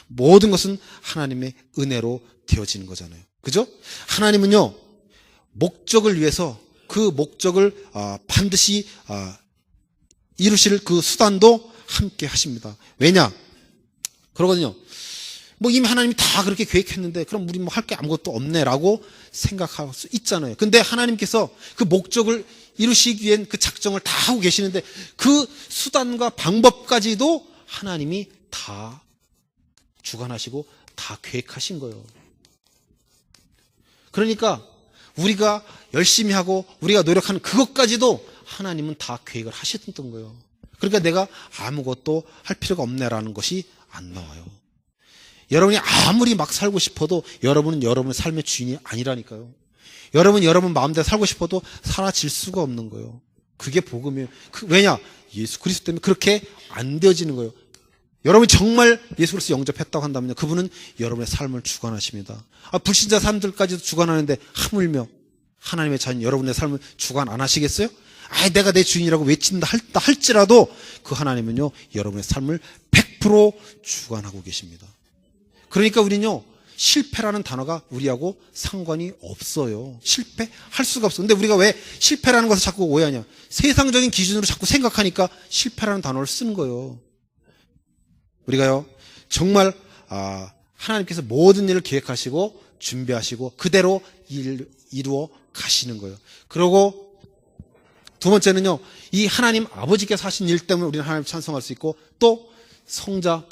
모든 것은 하나님의 은혜로 되어지는 거잖아요. 그죠? 하나님은요, 목적을 위해서 그 목적을 반드시 이루실 그 수단도 함께 하십니다. 왜냐? 그러거든요. 뭐 이미 하나님이 다 그렇게 계획했는데 그럼 우리 뭐 할 게 아무것도 없네라고 생각할 수 있잖아요. 근데 하나님께서 그 목적을 이루시기 위한 그 작정을 다 하고 계시는데 그 수단과 방법까지도 하나님이 다 주관하시고 다 계획하신 거예요. 그러니까 우리가 열심히 하고 우리가 노력하는 그것까지도 하나님은 다 계획을 하셨던 거예요. 그러니까 내가 아무것도 할 필요가 없네라는 것이 안 나와요. 여러분이 아무리 막 살고 싶어도 여러분은 여러분의 삶의 주인이 아니라니까요. 여러분 마음대로 살고 싶어도 사라질 수가 없는 거예요. 그게 복음이에요. 왜냐? 예수 그리스도 때문에 그렇게 안 되어지는 거예요. 여러분이 정말 예수 그리스도 영접했다고 한다면요, 그분은 여러분의 삶을 주관하십니다. 불신자 사람들까지도 주관하는데 하물며 하나님의 자녀 여러분의 삶을 주관 안 하시겠어요? 내가 내 주인이라고 외친다 할지라도 그 하나님은요, 여러분의 삶을 100% 주관하고 계십니다. 그러니까 우리는요, 실패라는 단어가 우리하고 상관이 없어요. 실패할 수가 없어. 근데 우리가 왜 실패라는 것을 자꾸 오해하냐? 세상적인 기준으로 자꾸 생각하니까 실패라는 단어를 쓰는 거예요. 우리가요, 정말 하나님께서 모든 일을 계획하시고 준비하시고 그대로 이루어 가시는 거예요. 그리고 두 번째는요, 이 하나님 아버지께서 하신 일 때문에 우리는 하나님을 찬송할 수 있고, 또 성자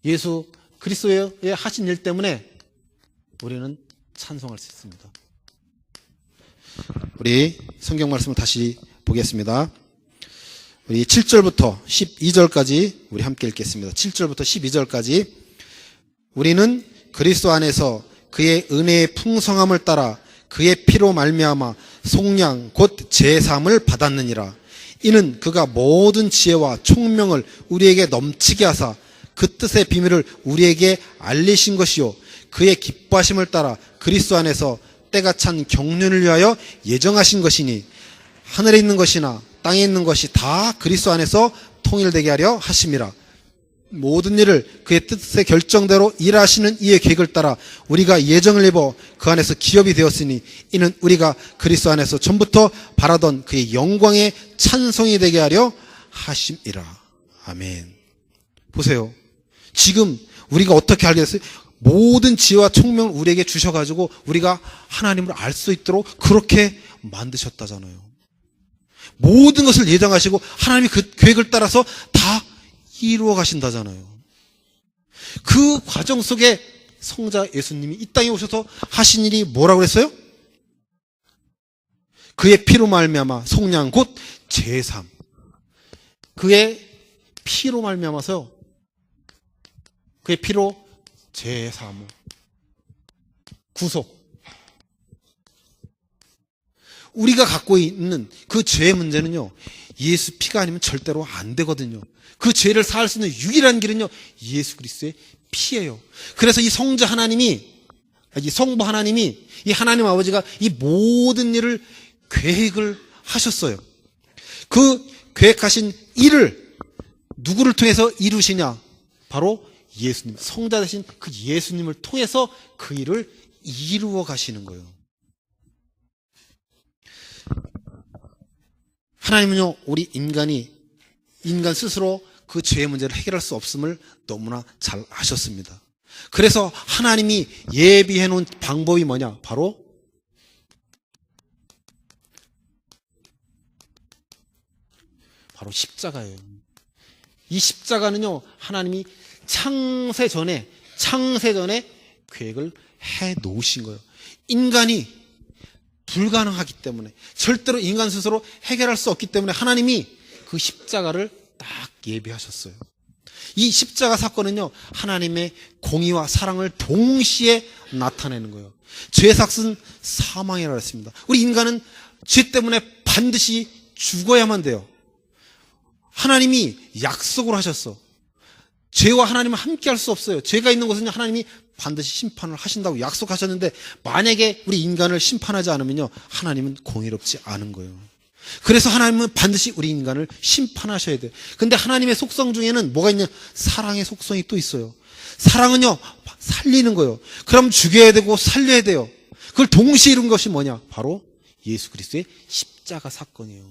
예수 그리스도의 하신 일 때문에 우리는 찬송할 수 있습니다. 우리 성경 말씀을 다시 보겠습니다. 우리 7절부터 12절까지 우리 함께 읽겠습니다. 7절부터 12절까지. 우리는 그리스도 안에서 그의 은혜의 풍성함을 따라 그의 피로 말미암아 속량 곧 제사함을 받았느니라. 이는 그가 모든 지혜와 총명을 우리에게 넘치게 하사 그 뜻의 비밀을 우리에게 알리신 것이요, 그의 기뻐하심을 따라 그리스도 안에서 때가 찬 경륜을 위하여 예정하신 것이니, 하늘에 있는 것이나 땅에 있는 것이 다 그리스도 안에서 통일되게 하려 하심이라. 모든 일을 그의 뜻의 결정대로 일하시는 이의 계획을 따라 우리가 예정을 입어 그 안에서 기업이 되었으니, 이는 우리가 그리스도 안에서 전부터 바라던 그의 영광의 찬송이 되게 하려 하심이라. 아멘. 보세요. 지금 우리가 어떻게 알게 됐어요? 모든 지혜와 총명을 우리에게 주셔가지고 우리가 하나님을 알 수 있도록 그렇게 만드셨다잖아요. 모든 것을 예정하시고 하나님이 그 계획을 따라서 다 이루어 가신다잖아요. 그 과정 속에 성자 예수님이 이 땅에 오셔서 하신 일이 뭐라고 그랬어요? 그의 피로 말미암아 속량 곧 제삼. 그의 피로 말미암아서요, 그의 피로 제사모 구속. 우리가 갖고 있는 그 죄의 문제는요, 예수 피가 아니면 절대로 안 되거든요. 그 죄를 사할 수 있는 유일한 길은요, 예수 그리스도의 피예요. 그래서 이 성자 하나님이, 이 성부 하나님이, 이 하나님 아버지가 이 모든 일을 계획을 하셨어요. 그 계획하신 일을 누구를 통해서 이루시냐? 바로 예수님, 성자 되신 그 예수님을 통해서 그 일을 이루어 가시는 거예요. 하나님은요, 우리 인간 스스로 그 죄의 문제를 해결할 수 없음을 너무나 잘 아셨습니다. 그래서 하나님이 예비해 놓은 방법이 뭐냐? 바로 십자가예요. 이 십자가는요, 하나님이 창세 전에 계획을 해 놓으신 거예요. 인간이 불가능하기 때문에, 절대로 인간 스스로 해결할 수 없기 때문에 하나님이 그 십자가를 딱 예비하셨어요. 이 십자가 사건은요, 하나님의 공의와 사랑을 동시에 나타내는 거예요. 죄의 삭은 사망이라고 했습니다. 우리 인간은 죄 때문에 반드시 죽어야만 돼요. 하나님이 약속을 하셨어. 죄와 하나님은 함께 할 수 없어요. 죄가 있는 곳은 하나님이 반드시 심판을 하신다고 약속하셨는데, 만약에 우리 인간을 심판하지 않으면요, 하나님은 공의롭지 않은 거예요. 그래서 하나님은 반드시 우리 인간을 심판하셔야 돼요. 근데 하나님의 속성 중에는 뭐가 있냐? 사랑의 속성이 또 있어요. 사랑은요, 살리는 거예요. 그럼 죽여야 되고 살려야 돼요. 그걸 동시에 이룬 것이 뭐냐? 바로 예수 그리스도의 십자가 사건이에요.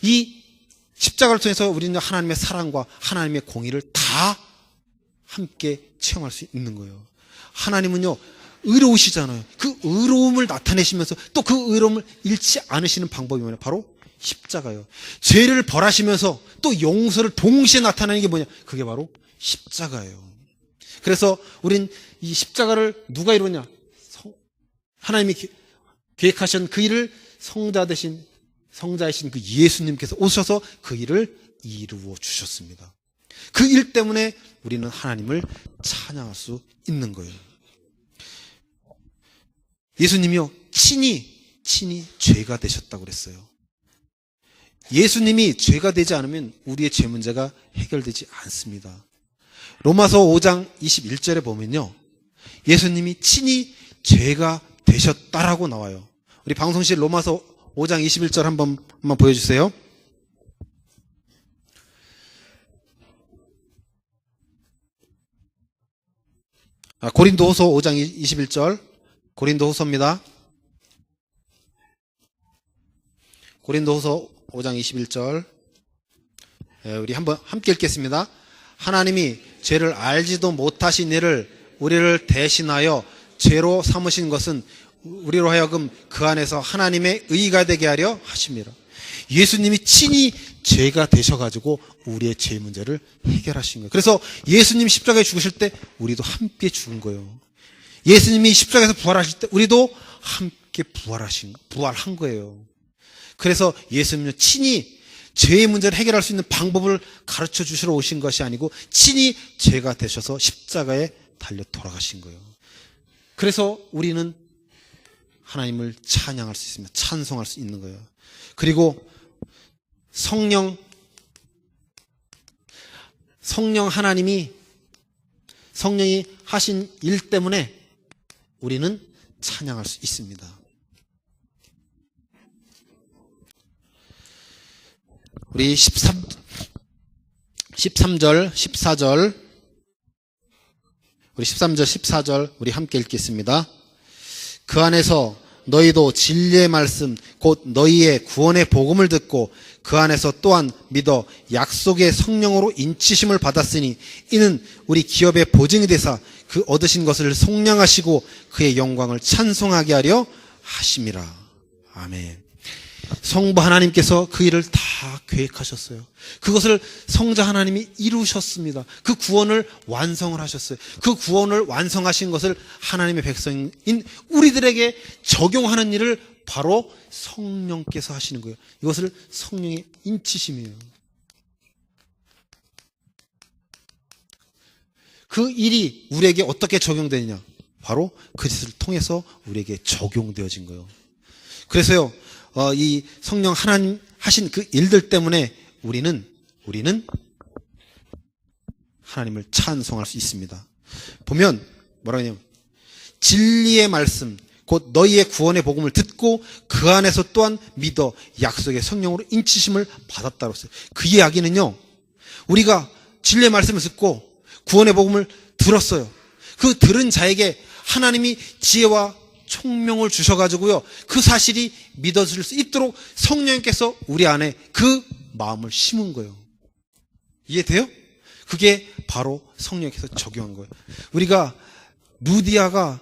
이 십자가를 통해서 우리는 하나님의 사랑과 하나님의 공의를 다 함께 체험할 수 있는 거예요. 하나님은요, 의로우시잖아요. 그 의로움을 나타내시면서 또 그 의로움을 잃지 않으시는 방법이 뭐냐? 바로 십자가예요. 죄를 벌하시면서 또 용서를 동시에 나타내는 게 뭐냐? 그게 바로 십자가예요. 그래서 우린 이 십자가를 누가 이루냐? 하나님이 계획하신 그 일을 성자이신 그 예수님께서 오셔서 그 일을 이루어 주셨습니다. 그 일 때문에 우리는 하나님을 찬양할 수 있는 거예요. 예수님이요, 친히 죄가 되셨다고 그랬어요. 예수님이 죄가 되지 않으면 우리의 죄 문제가 해결되지 않습니다. 로마서 5장 21절에 보면요, 예수님이 친히 죄가 되셨다라고 나와요. 우리 방송실 로마서 5장 21절 한번 보여주세요. 고린도후서 5장 21절. 고린도후서입니다. 고린도후서 5장 21절. 우리 한번 함께 읽겠습니다. 하나님이 죄를 알지도 못하신 이를 우리를 대신하여 죄로 삼으신 것은 우리로 하여금 그 안에서 하나님의 의가 되게 하려 하심이라. 예수님이 친히 죄가 되셔가지고 우리의 죄 문제를 해결하신 거예요. 그래서 예수님 십자가에 죽으실 때 우리도 함께 죽은 거예요. 예수님이 십자가에서 부활하실 때 우리도 함께 부활한 거예요. 그래서 예수님은 친히 죄의 문제를 해결할 수 있는 방법을 가르쳐 주시러 오신 것이 아니고 친히 죄가 되셔서 십자가에 달려 돌아가신 거예요. 그래서 우리는 하나님을 찬양할 수 있습니다. 찬송할 수 있는 거예요. 그리고 성령 하나님이 성령이 하신 일 때문에 우리는 찬양할 수 있습니다. 우리 13절, 14절, 우리 13절, 14절 우리 함께 읽겠습니다. 그 안에서 너희도 진리의 말씀 곧 너희의 구원의 복음을 듣고 그 안에서 또한 믿어 약속의 성령으로 인치심을 받았으니 이는 우리 기업의 보증이 되사 그 얻으신 것을 속량하시고 그의 영광을 찬송하게 하려 하심이라. 아멘. 성부 하나님께서 그 일을 다 계획하셨어요. 그것을 성자 하나님이 이루셨습니다. 그 구원을 완성을 하셨어요. 그 구원을 완성하신 것을 하나님의 백성인 우리들에게 적용하는 일을 바로 성령께서 하시는 거예요. 이것을 성령의 인치심이에요. 그 일이 우리에게 어떻게 적용되느냐? 바로 그것을 통해서 우리에게 적용되어진 거예요. 그래서요, 이 성령 하나님 하신 그 일들 때문에 우리는 하나님을 찬송할 수 있습니다. 보면 뭐라고 하냐면 진리의 말씀 곧 너희의 구원의 복음을 듣고 그 안에서 또한 믿어 약속의 성령으로 인치심을 받았다고 했어요. 그 이야기는요, 우리가 진리의 말씀을 듣고 구원의 복음을 들었어요. 그 들은 자에게 하나님이 지혜와 총명을 주셔가지고요, 그 사실이 믿어질 수 있도록 성령님께서 우리 안에 그 마음을 심은 거예요. 이해돼요? 그게 바로 성령께서 적용한 거예요. 우리가 루디아가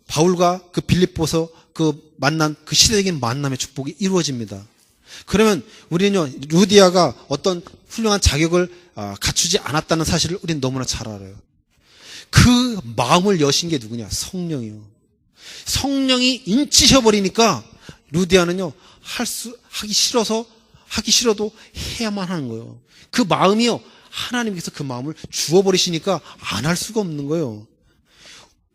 바울과 그 빌립보서 그 만난 그 시대적인 만남의 축복이 이루어집니다. 그러면 우리는요, 루디아가 어떤 훌륭한 자격을 갖추지 않았다는 사실을 우리는 너무나 잘 알아요. 그 마음을 여신 게 누구냐? 성령이요. 성령이 인치셔버리니까 루디아는요, 하기 싫어도 해야만 하는 거예요. 그 마음이요, 하나님께서 그 마음을 주어버리시니까 안 할 수가 없는 거예요.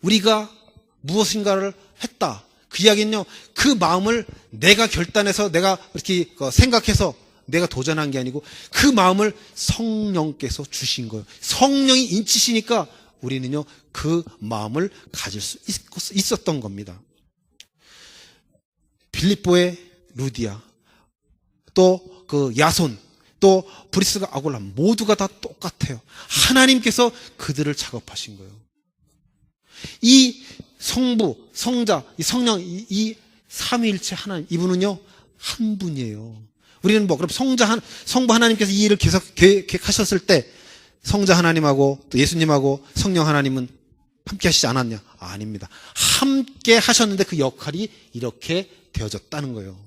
우리가 무엇인가를 했다. 그 이야기는요, 그 마음을 내가 결단해서 내가 이렇게 생각해서 내가 도전한 게 아니고 그 마음을 성령께서 주신 거예요. 성령이 인치시니까 우리는요, 그 마음을 가질 수 있었던 겁니다. 빌립보의 루디아, 또 그 야손, 또 브리스가 아굴라 모두가 다 똑같아요. 하나님께서 그들을 작업하신 거예요. 이 성부, 성자, 이 성령, 이 삼위일체 하나님, 이분은요, 한 분이에요. 우리는 그럼 성부 하나님께서 이 일을 계속 계획하셨을 때 성자 하나님하고 또 예수님하고 성령 하나님은 함께 하시지 않았냐? 아닙니다. 함께 하셨는데 그 역할이 이렇게 되어졌다는 거예요.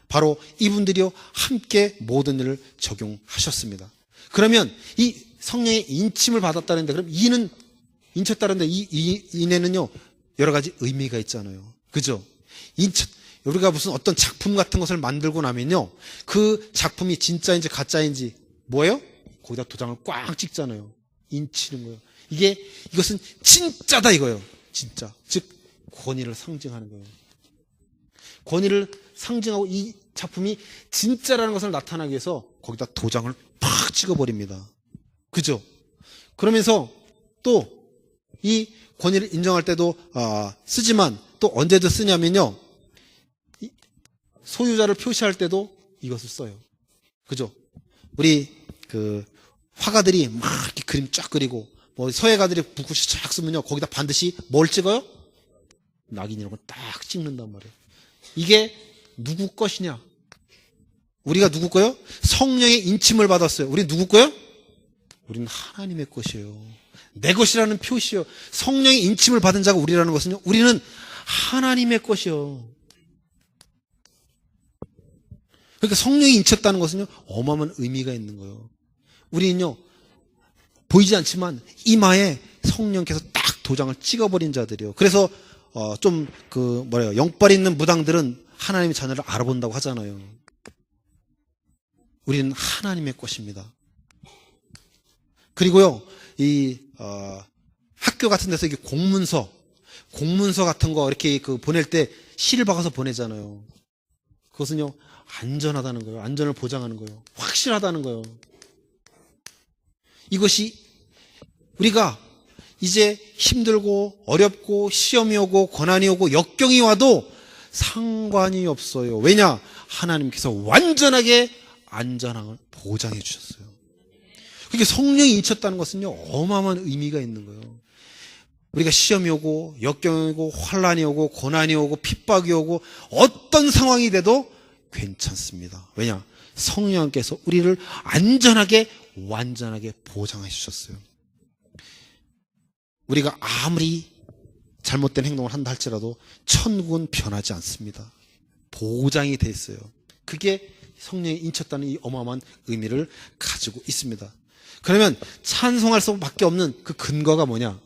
바로 이분들이요, 함께 모든 일을 적용하셨습니다. 그러면 이 성령의 인침을 받았다는데, 그럼 이는 인쳤다는데 이 인에는요, 여러 가지 의미가 있잖아요. 그죠? 우리가 무슨 어떤 작품 같은 것을 만들고 나면요, 그 작품이 진짜인지 가짜인지 뭐예요? 거기다 도장을 꽉 찍잖아요. 인치는 거예요. 이것은 진짜다 이거예요. 진짜. 즉, 권위를 상징하는 거예요. 권위를 상징하고 이 작품이 진짜라는 것을 나타나기 위해서 거기다 도장을 팍 찍어버립니다. 그죠? 그러면서 또 이 권위를 인정할 때도 쓰지만 또 언제도 쓰냐면요. 소유자를 표시할 때도 이것을 써요. 그죠? 우리 그 화가들이 막 이렇게 그림 쫙 그리고 뭐 서예가들이 붓글씨 쫙 쓰면요. 거기다 반드시 뭘 찍어요? 낙인 이런 거 딱 찍는단 말이에요. 이게 누구 것이냐? 우리가 누구 거요? 성령의 인침을 받았어요. 우리 누구 거요? 우리는 하나님의 것이에요. 내 것이라는 표시요. 성령의 인침을 받은 자가 우리라는 것은요. 우리는 하나님의 것이요. 그러니까 성령이 인쳤다는 것은요. 어마어마한 의미가 있는 거예요. 우리는요. 보이지 않지만 이마에 성령께서 딱 도장을 찍어버린 자들이요. 그래서 좀 영빨 있는 무당들은 하나님의 자녀를 알아본다고 하잖아요. 우리는 하나님의 것입니다. 그리고요, 학교 같은 데서 이게 공문서 같은 거 이렇게 보낼 때 실을 박아서 보내잖아요. 그것은요, 안전하다는 거예요. 안전을 보장하는 거예요. 확실하다는 거예요. 이것이 우리가 이제 힘들고 어렵고 시험이 오고 고난이 오고 역경이 와도 상관이 없어요. 왜냐? 하나님께서 완전하게 안전함을 보장해 주셨어요. 그러니까 성령이 인쳤다는 것은요, 어마어마한 의미가 있는 거예요. 우리가 시험이 오고 역경이 오고 환란이 오고 고난이 오고 핍박이 오고 어떤 상황이 돼도 괜찮습니다. 왜냐? 성령께서 우리를 안전하게 완전하게 보장해 주셨어요. 우리가 아무리 잘못된 행동을 한다 할지라도 천국은 변하지 않습니다. 보장이 돼 있어요. 그게 성령이 인쳤다는 이 어마어마한 의미를 가지고 있습니다. 그러면 찬송할 수밖에 없는 그 근거가 뭐냐?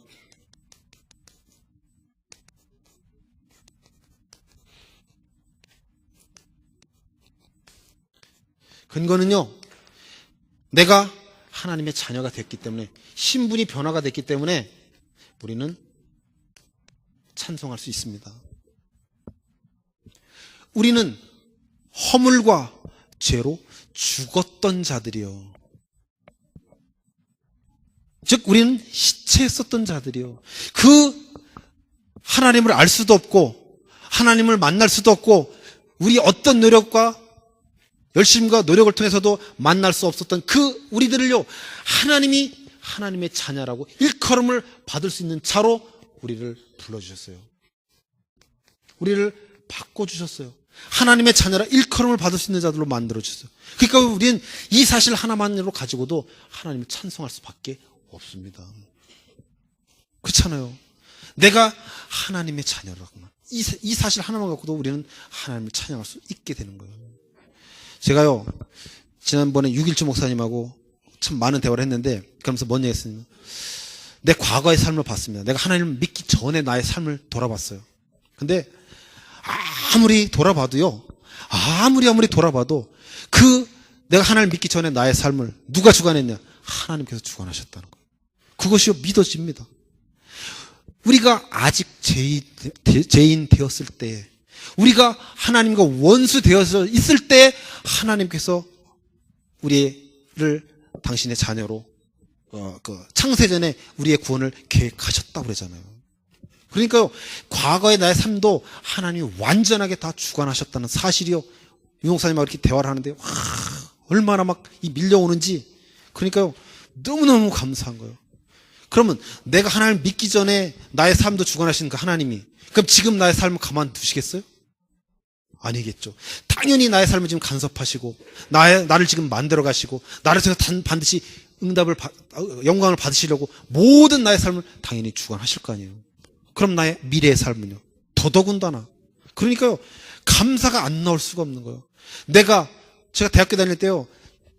근거는요, 내가 하나님의 자녀가 됐기 때문에, 신분이 변화가 됐기 때문에 우리는 찬송할 수 있습니다. 우리는 허물과 죄로 죽었던 자들이요. 즉 우리는 시체였었던 자들이요. 그 하나님을 알 수도 없고 하나님을 만날 수도 없고 우리 어떤 노력과 열심과 노력을 통해서도 만날 수 없었던 그 우리들을요, 하나님이 하나님의 자녀라고 일컬음을 받을 수 있는 자로 우리를 불러주셨어요. 우리를 바꿔주셨어요. 하나님의 자녀라 일컬음을 받을 수 있는 자들로 만들어주셨어요. 그러니까 우리는 이 사실 하나만으로 가지고도 하나님을 찬송할 수밖에 없습니다. 그렇잖아요. 내가 하나님의 자녀라구나. 이 사실 하나만 갖고도 우리는 하나님을 찬양할 수 있게 되는 거예요. 제가요, 지난번에 6.1주 목사님하고 참 많은 대화를 했는데, 그러면서 뭔 얘기 했습니까? 내 과거의 삶을 봤습니다. 내가 하나님을 믿기 전에 나의 삶을 돌아봤어요. 근데 아무리 돌아봐도요, 아무리 돌아봐도 내가 하나님을 믿기 전에 나의 삶을 누가 주관했냐? 하나님께서 주관하셨다는 거예요. 그것이 믿어집니다. 우리가 아직 죄인 되었을 때, 우리가 하나님과 원수 되어서 있을 때 하나님께서 우리를 당신의 자녀로 창세전에 우리의 구원을 계획하셨다고 그러잖아요. 그러니까요, 과거의 나의 삶도 하나님이 완전하게 다 주관하셨다는 사실이요. 유목사님하고 이렇게 대화를 하는데 얼마나 막 밀려오는지. 그러니까요, 너무너무 감사한 거예요. 그러면 내가 하나님을 믿기 전에 나의 삶도 주관하시는 그 하나님이, 그럼 지금 나의 삶을 가만두시겠어요? 아니겠죠. 당연히 나의 삶을 지금 간섭하시고 나를 지금 만들어 가시고 나를 통해서 반드시 영광을 받으시려고 모든 나의 삶을 당연히 주관하실 거 아니에요. 그럼 나의 미래의 삶은요, 더더군다나. 그러니까요, 감사가 안 나올 수가 없는 거예요. 제가 대학교 다닐 때요,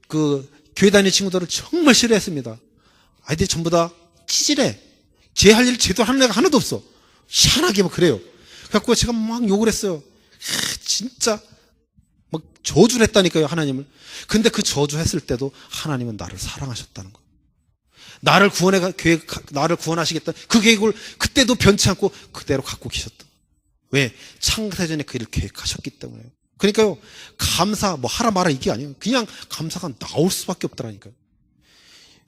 교회 다니는 친구들을 정말 싫어했습니다. 아이들이 전부 다 찌질해. 쟤할 일 제대로 하는 애가 하나도 없어. 희한하게 막 그래요. 그래갖고 제가 막 욕을 했어요. 진짜 막 저주를 했다니까요, 하나님을. 근데 그 저주했을 때도 하나님은 나를 사랑하셨다는 거예요. 나를 구원하시겠다. 그 계획을 그때도 변치 않고 그대로 갖고 계셨다. 왜? 창세전에 그 일을 계획하셨기 때문에요. 그러니까요, 감사 하라 마라 이게 아니에요. 그냥 감사가 나올 수밖에 없더라니까요.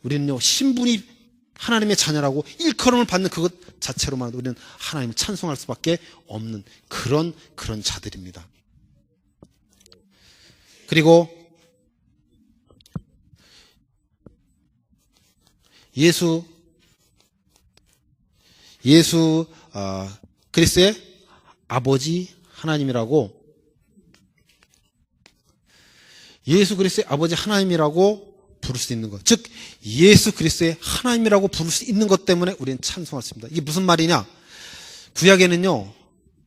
우리는요, 신분이 하나님의 자녀라고 일컬음을 받는 그것 자체로만 우리는 하나님을 찬송할 수밖에 없는 그런 자들입니다. 그리고 예수 그리스도의 아버지 하나님이라고, 예수 그리스도의 아버지 하나님이라고 부를 수 있는 것, 즉 예수 그리스도의 하나님이라고 부를 수 있는 것 때문에 우리는 찬송할 수 있습니다. 이게 무슨 말이냐? 구약에는요,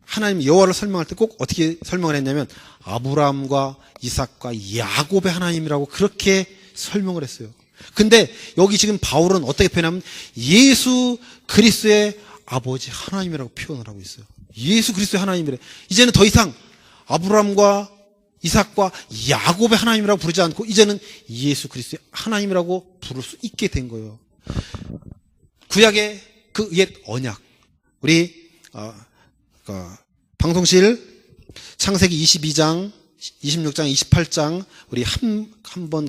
하나님 여호와를 설명할 때 꼭 어떻게 설명을 했냐면 아브라함과 이삭과 야곱의 하나님이라고 그렇게 설명을 했어요. 근데 여기 지금 바울은 어떻게 표현하면 예수 그리스도의 아버지 하나님이라고 표현을 하고 있어요. 예수 그리스도의 하나님이래. 이제는 더 이상 아브라함과 이삭과 야곱의 하나님이라고 부르지 않고 이제는 예수 그리스도의 하나님이라고 부를 수 있게 된 거예요. 구약의 그 옛 언약, 우리 방송실 창세기 22장, 26장, 28장 우리 한번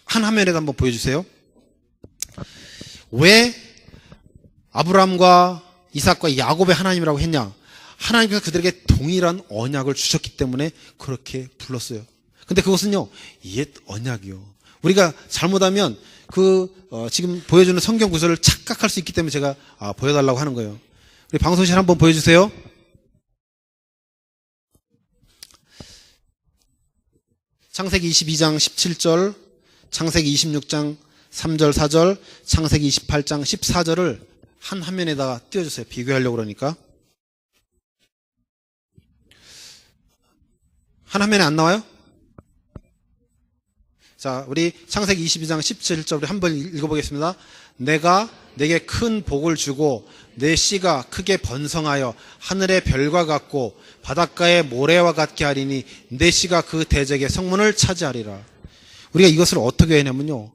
한 화면에도 한번 보여주세요. 왜 아브라함과 이삭과 야곱의 하나님이라고 했냐? 하나님께서 그들에게 동일한 언약을 주셨기 때문에 그렇게 불렀어요. 근데 그것은요, 옛 언약이요. 우리가 잘못하면 지금 보여주는 성경 구절을 착각할 수 있기 때문에 제가 보여달라고 하는 거예요. 우리 방송실 한번 보여주세요. 창세기 22장 17절, 창세기 26장 3절 4절, 창세기 28장 14절을 한 화면에다가 띄워주세요. 비교하려고 그러니까. 한 화면에 안 나와요? 자, 우리 창세기 22장 17절 우리 한번 읽어보겠습니다. 내가 내게 큰 복을 주고 내 씨가 크게 번성하여 하늘의 별과 같고 바닷가의 모래와 같게 하리니 내 씨가 그 대적의 성문을 차지하리라. 우리가 이것을 어떻게 하냐면요,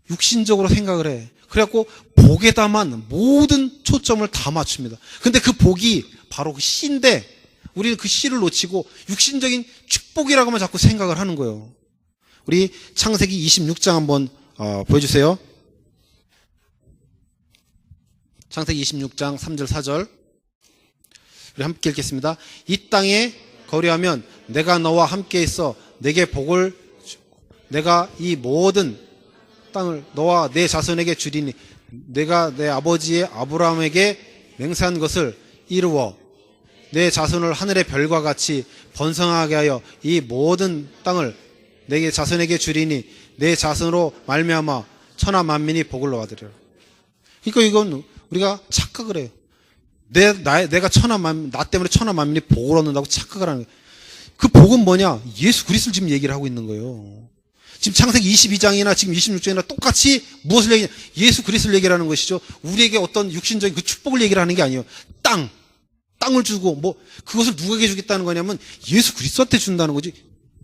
육신적으로 생각을 해. 그래갖고 복에다만 모든 초점을 다 맞춥니다. 근데 그 복이 바로 그 씨인데 우리는 그 씨를 놓치고 육신적인 축복이라고만 자꾸 생각을 하는 거예요. 우리 창세기 26장 한번 보여주세요. 창세기 26장 3절 4절 우리 함께 읽겠습니다. 이 땅에 거류하면 내가 너와 함께 있어 내게 복을 내가 이 모든 땅을 너와 내 자손에게 주리니 내가 내 아버지의 아브라함에게 맹세한 것을 이루어 내 자손을 하늘의 별과 같이 번성하게 하여 이 모든 땅을 내게 자손에게 주리니 내 자손으로 말미암아 천하 만민이 복을 얻으리라. 그러니까 이건 우리가 착각을 해요. 내가 나 때문에 천하 만민이 복을 얻는다고 착각을 하는 거예요. 그 복은 뭐냐? 예수 그리스도를 지금 얘기를 하고 있는 거예요. 지금 창세기 22장이나 지금 26장이나 똑같이 무엇을 얘기냐? 예수 그리스도를 얘기를 하는 것이죠. 우리에게 어떤 육신적인 그 축복을 얘기를 하는 게 아니에요. 땅을 주고 그것을 누구에게 주겠다는 거냐면 예수 그리스도한테 준다는 거지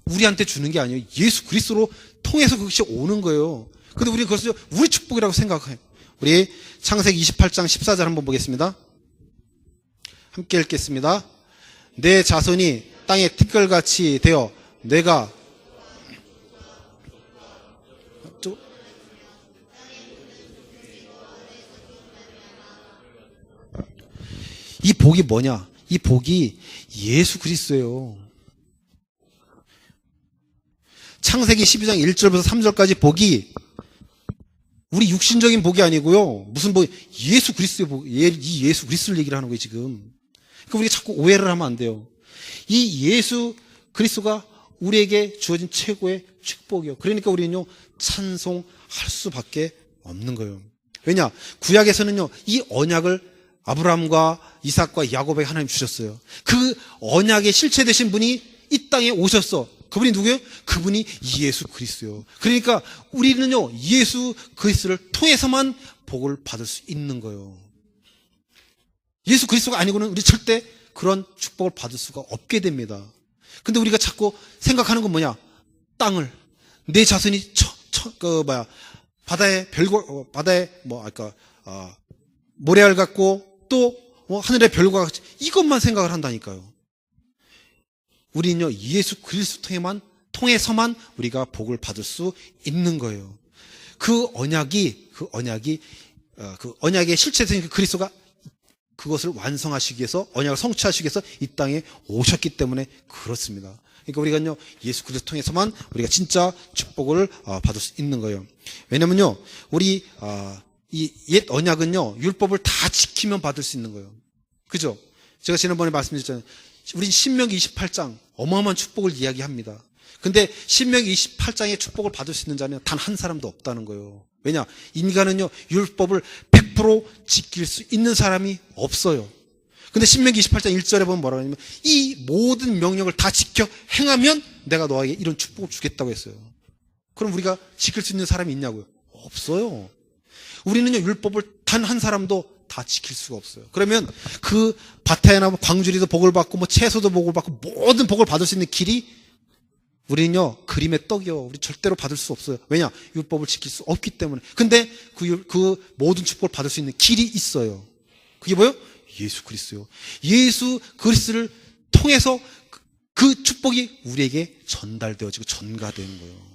우리한테 주는 게 아니에요. 예수 그리스도로 통해서 그것이 오는 거예요. 근데 우리는 그것을 우리 축복이라고 생각해요. 우리 창세기 28장 14절 한번 보겠습니다. 함께 읽겠습니다. 내 자손이 땅의 티끌같이 되어 내가 이 복이 뭐냐? 이 복이 예수 그리스도예요. 창세기 12장 1절부터 3절까지 복이 우리 육신적인 복이 아니고요. 무슨 복? 예수 그리스도의 복. 이 예수 그리스도를 얘기를 하는 거예요, 지금. 그러니까 우리가 자꾸 오해를 하면 안 돼요. 이 예수 그리스도가 우리에게 주어진 최고의 축복이요. 그러니까 우리는요, 찬송할 수밖에 없는 거예요. 왜냐? 구약에서는요, 이 언약을 아브라함과 이삭과 야곱에게 하나님 주셨어요. 그 언약의 실체 되신 분이 이 땅에 오셨어. 그분이 누구예요? 그분이 예수 그리스도예요. 그러니까 우리는요, 예수 그리스도를 통해서만 복을 받을 수 있는 거예요. 예수 그리스도가 아니고는 우리 절대 그런 축복을 받을 수가 없게 됩니다. 근데 우리가 자꾸 생각하는 건 뭐냐? 땅을 내 자손이 바다에 모래알 같고 또 하늘의 별과 같이 이것만 생각을 한다니까요. 우리는요, 예수 그리스도 통해서만 우리가 복을 받을 수 있는 거예요. 그 언약의 실체적인 그 그리스도가 그것을 완성하시기 위해서, 언약을 성취하시기 위해서 이 땅에 오셨기 때문에 그렇습니다. 그러니까 우리가요, 예수 그리스도 통해서만 우리가 진짜 축복을 받을 수 있는 거예요. 왜냐면요, 우리 이 옛 언약은요, 율법을 다 지키면 받을 수 있는 거예요. 그죠? 제가 지난번에 말씀드렸잖아요. 우리 신명기 28장 어마어마한 축복을 이야기합니다. 근데 신명기 28장의 축복을 받을 수 있는 자는 단 한 사람도 없다는 거예요. 왜냐? 인간은요, 율법을 100% 지킬 수 있는 사람이 없어요. 근데 신명기 28장 1절에 보면 뭐라고 하냐면, 이 모든 명령을 다 지켜 행하면 내가 너에게 이런 축복을 주겠다고 했어요. 그럼 우리가 지킬 수 있는 사람이 있냐고요? 없어요. 우리는요, 율법을 단 한 사람도 다 지킬 수가 없어요. 그러면 그 바타야나 광주리도 복을 받고 뭐 채소도 복을 받고 모든 복을 받을 수 있는 길이, 우리는요, 그림의 떡이요, 우리 절대로 받을 수 없어요. 왜냐? 율법을 지킬 수 없기 때문에. 근데 그 모든 축복을 받을 수 있는 길이 있어요. 그게 뭐예요? 예수 그리스도요. 예수 그리스도를 통해서 그 축복이 우리에게 전달되어지고 전가되는 거예요.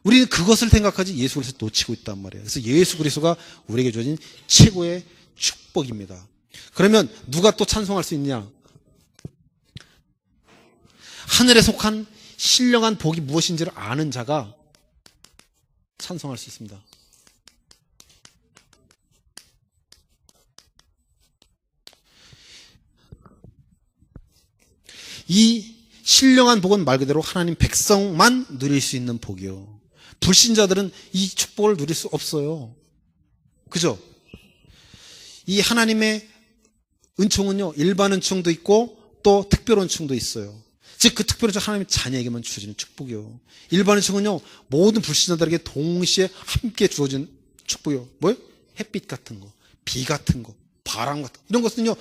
우리는 그것을 생각하지 예수 그리스도를 놓치고 있단 말이에요. 그래서 예수 그리스도가 우리에게 주어진 최고의 축복입니다. 그러면 누가 또 찬송할 수 있냐? 하늘에 속한 신령한 복이 무엇인지를 아는 자가 찬송할 수 있습니다. 이 신령한 복은 말 그대로 하나님 백성만 누릴 수 있는 복이요. 불신자들은 이 축복을 누릴 수 없어요. 그죠? 이 하나님의 은총은요, 일반 은총도 있고 또 특별 은총도 있어요. 즉 그 특별 은총, 하나님의 자녀에게만 주어지는 축복이요. 일반 은총은요, 모든 불신자들에게 동시에 함께 주어진 축복이요. 뭐예요? 햇빛 같은 거, 비 같은 거, 바람 같은 거, 이런 것은요,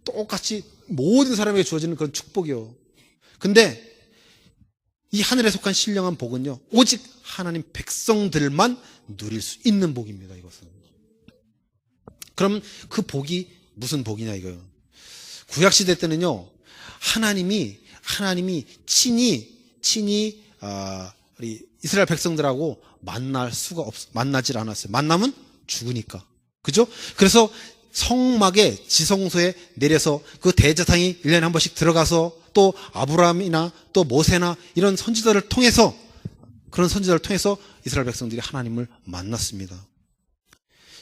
똑같이 모든 사람에게 주어지는 그런 축복이요. 근데 이 하늘에 속한 신령한 복은요, 오직 하나님 백성들만 누릴 수 있는 복입니다. 이것은. 그럼 그 복이 무슨 복이냐 이거예요. 구약시대 때는요, 하나님이 친히 우리 이스라엘 백성들하고 만나질 않았어요. 만나면 죽으니까. 그죠? 그래서 성막에 지성소에 내려서 그 대제사장이 1년에 한 번씩 들어가서 또 아브라함이나 또 모세나 이런 선지자를 통해서, 그런 선지자를 통해서 이스라엘 백성들이 하나님을 만났습니다.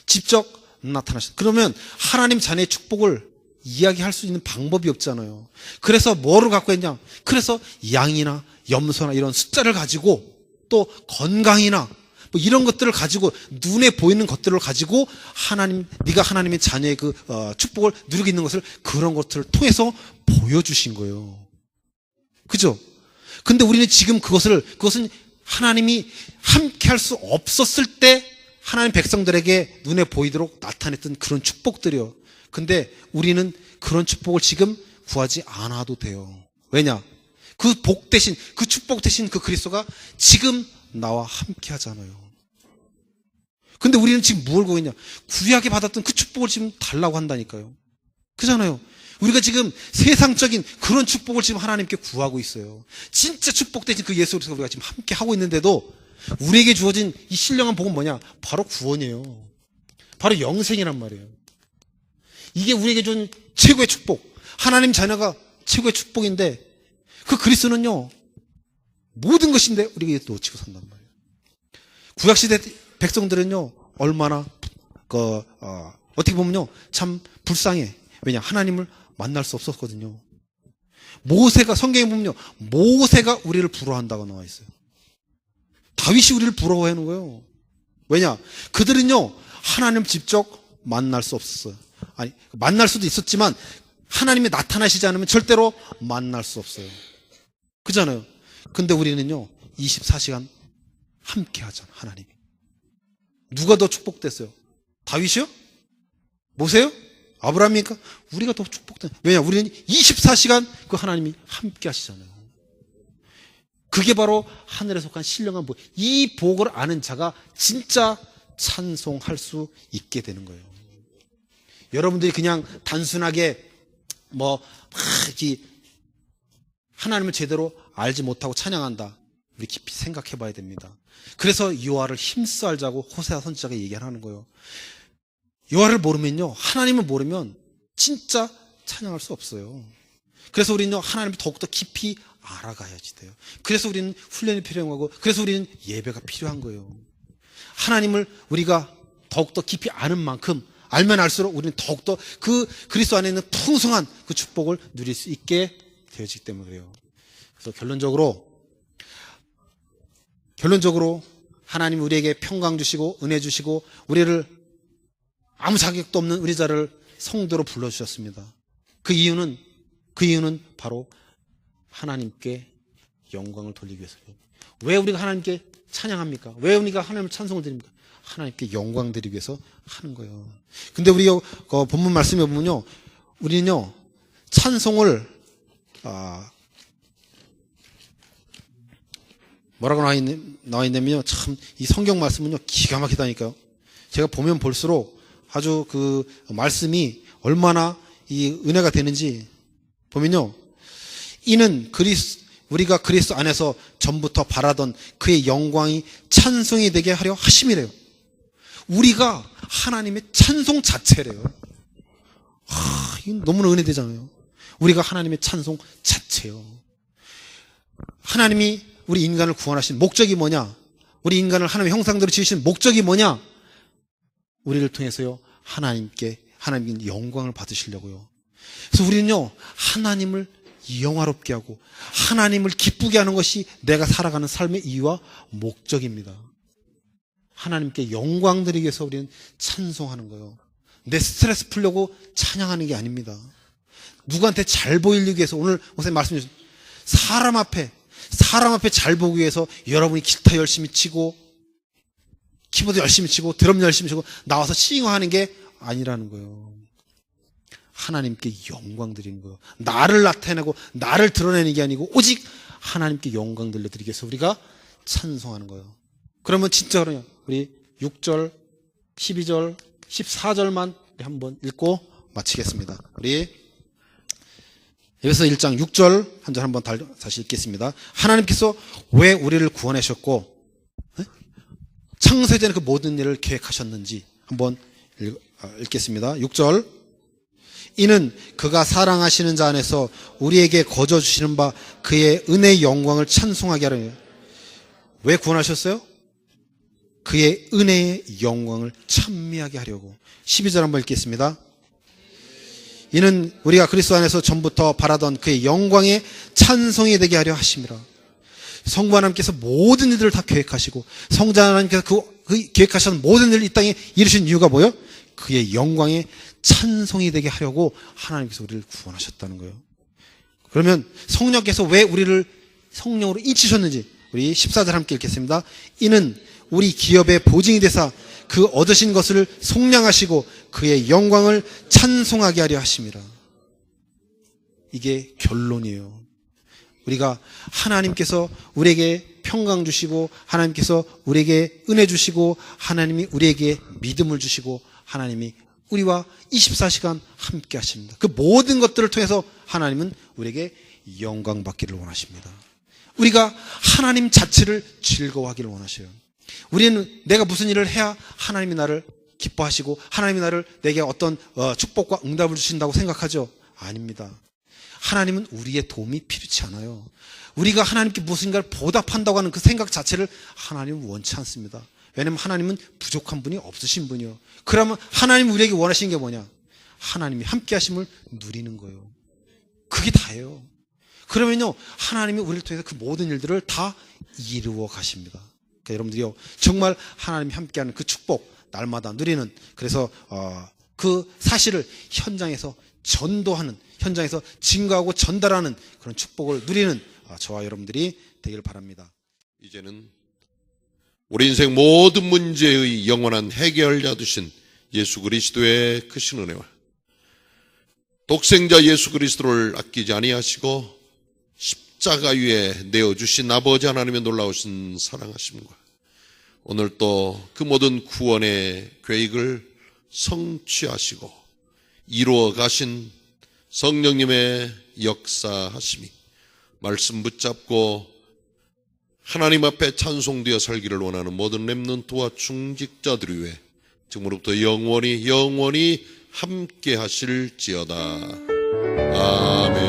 직접 나타나셨어요. 그러면 하나님 자녀의 축복을 이야기할 수 있는 방법이 없잖아요. 그래서 뭐를 갖고 했냐? 그래서 양이나 염소나 이런 숫자를 가지고, 또 건강이나 뭐 이런 것들을 가지고, 눈에 보이는 것들을 가지고 네가 하나님의 자녀의 그 축복을 누리고 있는 것을, 그런 것들을 통해서 보여주신 거예요. 그죠? 근데 우리는 지금 그것은 하나님이 함께 할 수 없었을 때 하나님 백성들에게 눈에 보이도록 나타냈던 그런 축복들이요. 근데 우리는 그런 축복을 지금 구하지 않아도 돼요. 왜냐? 그 복 대신, 그 축복 대신 그 그리스도가 지금 나와 함께 하잖아요. 근데 우리는 지금 뭘 구하고 있냐? 구약에 받았던 그 축복을 지금 달라고 한다니까요. 그잖아요. 우리가 지금 세상적인 그런 축복을 지금 하나님께 구하고 있어요. 진짜 축복 대신 그 예수 그리스도가 우리가 지금 함께 하고 있는데도 우리에게 주어진 이 신령한 복은 뭐냐? 바로 구원이에요. 바로 영생이란 말이에요. 이게 우리에게 준 최고의 축복, 하나님 자녀가 최고의 축복인데, 그 그리스도는요, 모든 것인데 우리에게 놓치고 산단 말이에요. 구약시대 백성들은요, 얼마나 어떻게 보면요, 참 불쌍해. 왜냐? 하나님을 만날 수 없었거든요. 모세가, 성경에 보면요, 모세가 우리를 부러워한다고 나와 있어요. 다윗이 우리를 부러워하는 거예요. 왜냐? 그들은요, 하나님 직접 만날 수 없었어요. 아니, 만날 수도 있었지만 하나님이 나타나시지 않으면 절대로 만날 수 없어요. 그잖아요. 근데 우리는요, 24시간 함께 하잖아, 하나님이. 누가 더 축복됐어요? 다윗이요? 모세요? 아브라함입니까? 우리가 더 축복된. 왜냐? 우리는 24시간 그 하나님이 함께 하시잖아요. 그게 바로 하늘에 속한 신령한 복. 이 복을 아는 자가 진짜 찬송할 수 있게 되는 거예요. 여러분들이 그냥 단순하게 하나님을 제대로 알지 못하고 찬양한다, 우리 깊이 생각해 봐야 됩니다. 그래서 여호와를 힘써 알자고 호세아 선지자가 얘기하는 거예요. 여호와를 모르면요, 하나님을 모르면 진짜 찬양할 수 없어요. 그래서 우리는 하나님을 더욱더 깊이 알아가야지 돼요. 그래서 우리는 훈련이 필요하고, 그래서 우리는 예배가 필요한 거예요. 하나님을 우리가 더욱더 깊이 아는 만큼, 알면 알수록 우리는 더욱더 그 그리스도 안에 있는 풍성한 그 축복을 누릴 수 있게 되어지기 때문에 그래요. 그래서 결론적으로 하나님 우리에게 평강 주시고 은혜 주시고 우리를 아무 자격도 없는 우리 자를 성도로 불러주셨습니다. 그 이유는 바로 하나님께 영광을 돌리기 위해서예요. 왜 우리가 하나님께 찬양합니까? 왜 우리가 하나님을 찬송을 드립니까? 하나님께 영광 드리기 위해서 하는 거예요. 근데 우리 본문 말씀에 보면요, 우리는요 찬송을 뭐라고 나와 있냐면요, 참 이 성경 말씀은요 기가 막히다니까요. 제가 보면 볼수록 아주 그 말씀이 얼마나 이 은혜가 되는지 보면요, 이는 우리가 그리스도 안에서 전부터 바라던 그의 영광이 찬송이 되게 하려 하심이래요. 우리가 하나님의 찬송 자체래요. 이건 너무나 은혜되잖아요. 우리가 하나님의 찬송 자체요. 하나님이 우리 인간을 구원하신 목적이 뭐냐? 우리 인간을 하나님의 형상대로 지으신 목적이 뭐냐? 우리를 통해서요 하나님께 영광을 받으시려고요. 그래서 우리는요 하나님을 영화롭게 하고 하나님을 기쁘게 하는 것이 내가 살아가는 삶의 이유와 목적입니다. 하나님께 영광 드리기 위해서 우리는 찬송하는 거예요. 내 스트레스 풀려고 찬양하는 게 아닙니다. 누구한테 잘 보이기 위해서, 오늘 목사님 말씀 주신 사람 앞에 잘 보기 위해서 여러분이 기타 열심히 치고 키보드 열심히 치고 드럼 열심히 치고 나와서 싱어하는 게 아니라는 거예요. 하나님께 영광 드리는 거예요. 나를 나타내고 나를 드러내는 게 아니고 오직 하나님께 영광 들려드리기 위해서 우리가 찬송하는 거예요. 그러면 진짜 그래요. 우리 6절, 12절, 14절만 한번 읽고 마치겠습니다. 우리 에베소 1장 6절 한 절 한번 다시 읽겠습니다. 하나님께서 왜 우리를 구원하셨고 창세전에 그 모든 일을 계획하셨는지 한번 읽겠습니다. 6절. 이는 그가 사랑하시는 자 안에서 우리에게 거저 주시는 바 그의 은혜의 영광을 찬송하게 하려니. 왜 구원하셨어요? 그의 은혜의 영광을 찬미하게 하려고. 12절 한번 읽겠습니다. 이는 우리가 그리스도 안에서 전부터 바라던 그의 영광의 찬송이 되게 하려 하심이라. 성부 하나님께서 모든 일들을 다 계획하시고 성자 하나님께서 그 계획하신 모든 일을 이 땅에 이루신 이유가 뭐예요? 그의 영광의 찬송이 되게 하려고 하나님께서 우리를 구원하셨다는 거예요. 그러면 성령께서 왜 우리를 성령으로 인치셨는지 우리 14절 함께 읽겠습니다. 이는 우리 기업의 보증이 되사 그 얻으신 것을 속량하시고 그의 영광을 찬송하게 하려 하심이라. 이게 결론이에요. 우리가 하나님께서 우리에게 평강 주시고 하나님께서 우리에게 은혜 주시고 하나님이 우리에게 믿음을 주시고 하나님이 우리와 24시간 함께 하십니다. 그 모든 것들을 통해서 하나님은 우리에게 영광 받기를 원하십니다. 우리가 하나님 자체를 즐거워하기를 원하셔요. 우리는 내가 무슨 일을 해야 하나님이 나를 기뻐하시고 하나님이 내게 어떤 축복과 응답을 주신다고 생각하죠? 아닙니다. 하나님은 우리의 도움이 필요치 않아요. 우리가 하나님께 무엇인가를 보답한다고 하는 그 생각 자체를 하나님은 원치 않습니다. 왜냐하면 하나님은 부족한 분이 없으신 분이요. 그러면 하나님이 우리에게 원하시는 게 뭐냐? 하나님이 함께 하심을 누리는 거예요. 그게 다예요. 그러면요 하나님이 우리를 통해서 그 모든 일들을 다 이루어 가십니다. 그러니까 여러분들이요 정말 하나님이 함께하는 그 축복 날마다 누리는, 그래서 그 사실을 현장에서 전도하는, 현장에서 증거하고 전달하는 그런 축복을 누리는 저와 여러분들이 되기를 바랍니다. 이제는 우리 인생 모든 문제의 영원한 해결자 되신 예수 그리스도의 크신 은혜와 독생자 예수 그리스도를 아끼지 아니하시고 십자가 위에 내어주신 아버지 하나님의 놀라우신 사랑하심과 오늘 또 그 모든 구원의 계획을 성취하시고 이루어 가신 성령님의 역사하심이 말씀 붙잡고 하나님 앞에 찬송되어 살기를 원하는 모든 렘넌트와 중직자들 위해 지금으로부터 영원히 함께 하실지어다. 아멘.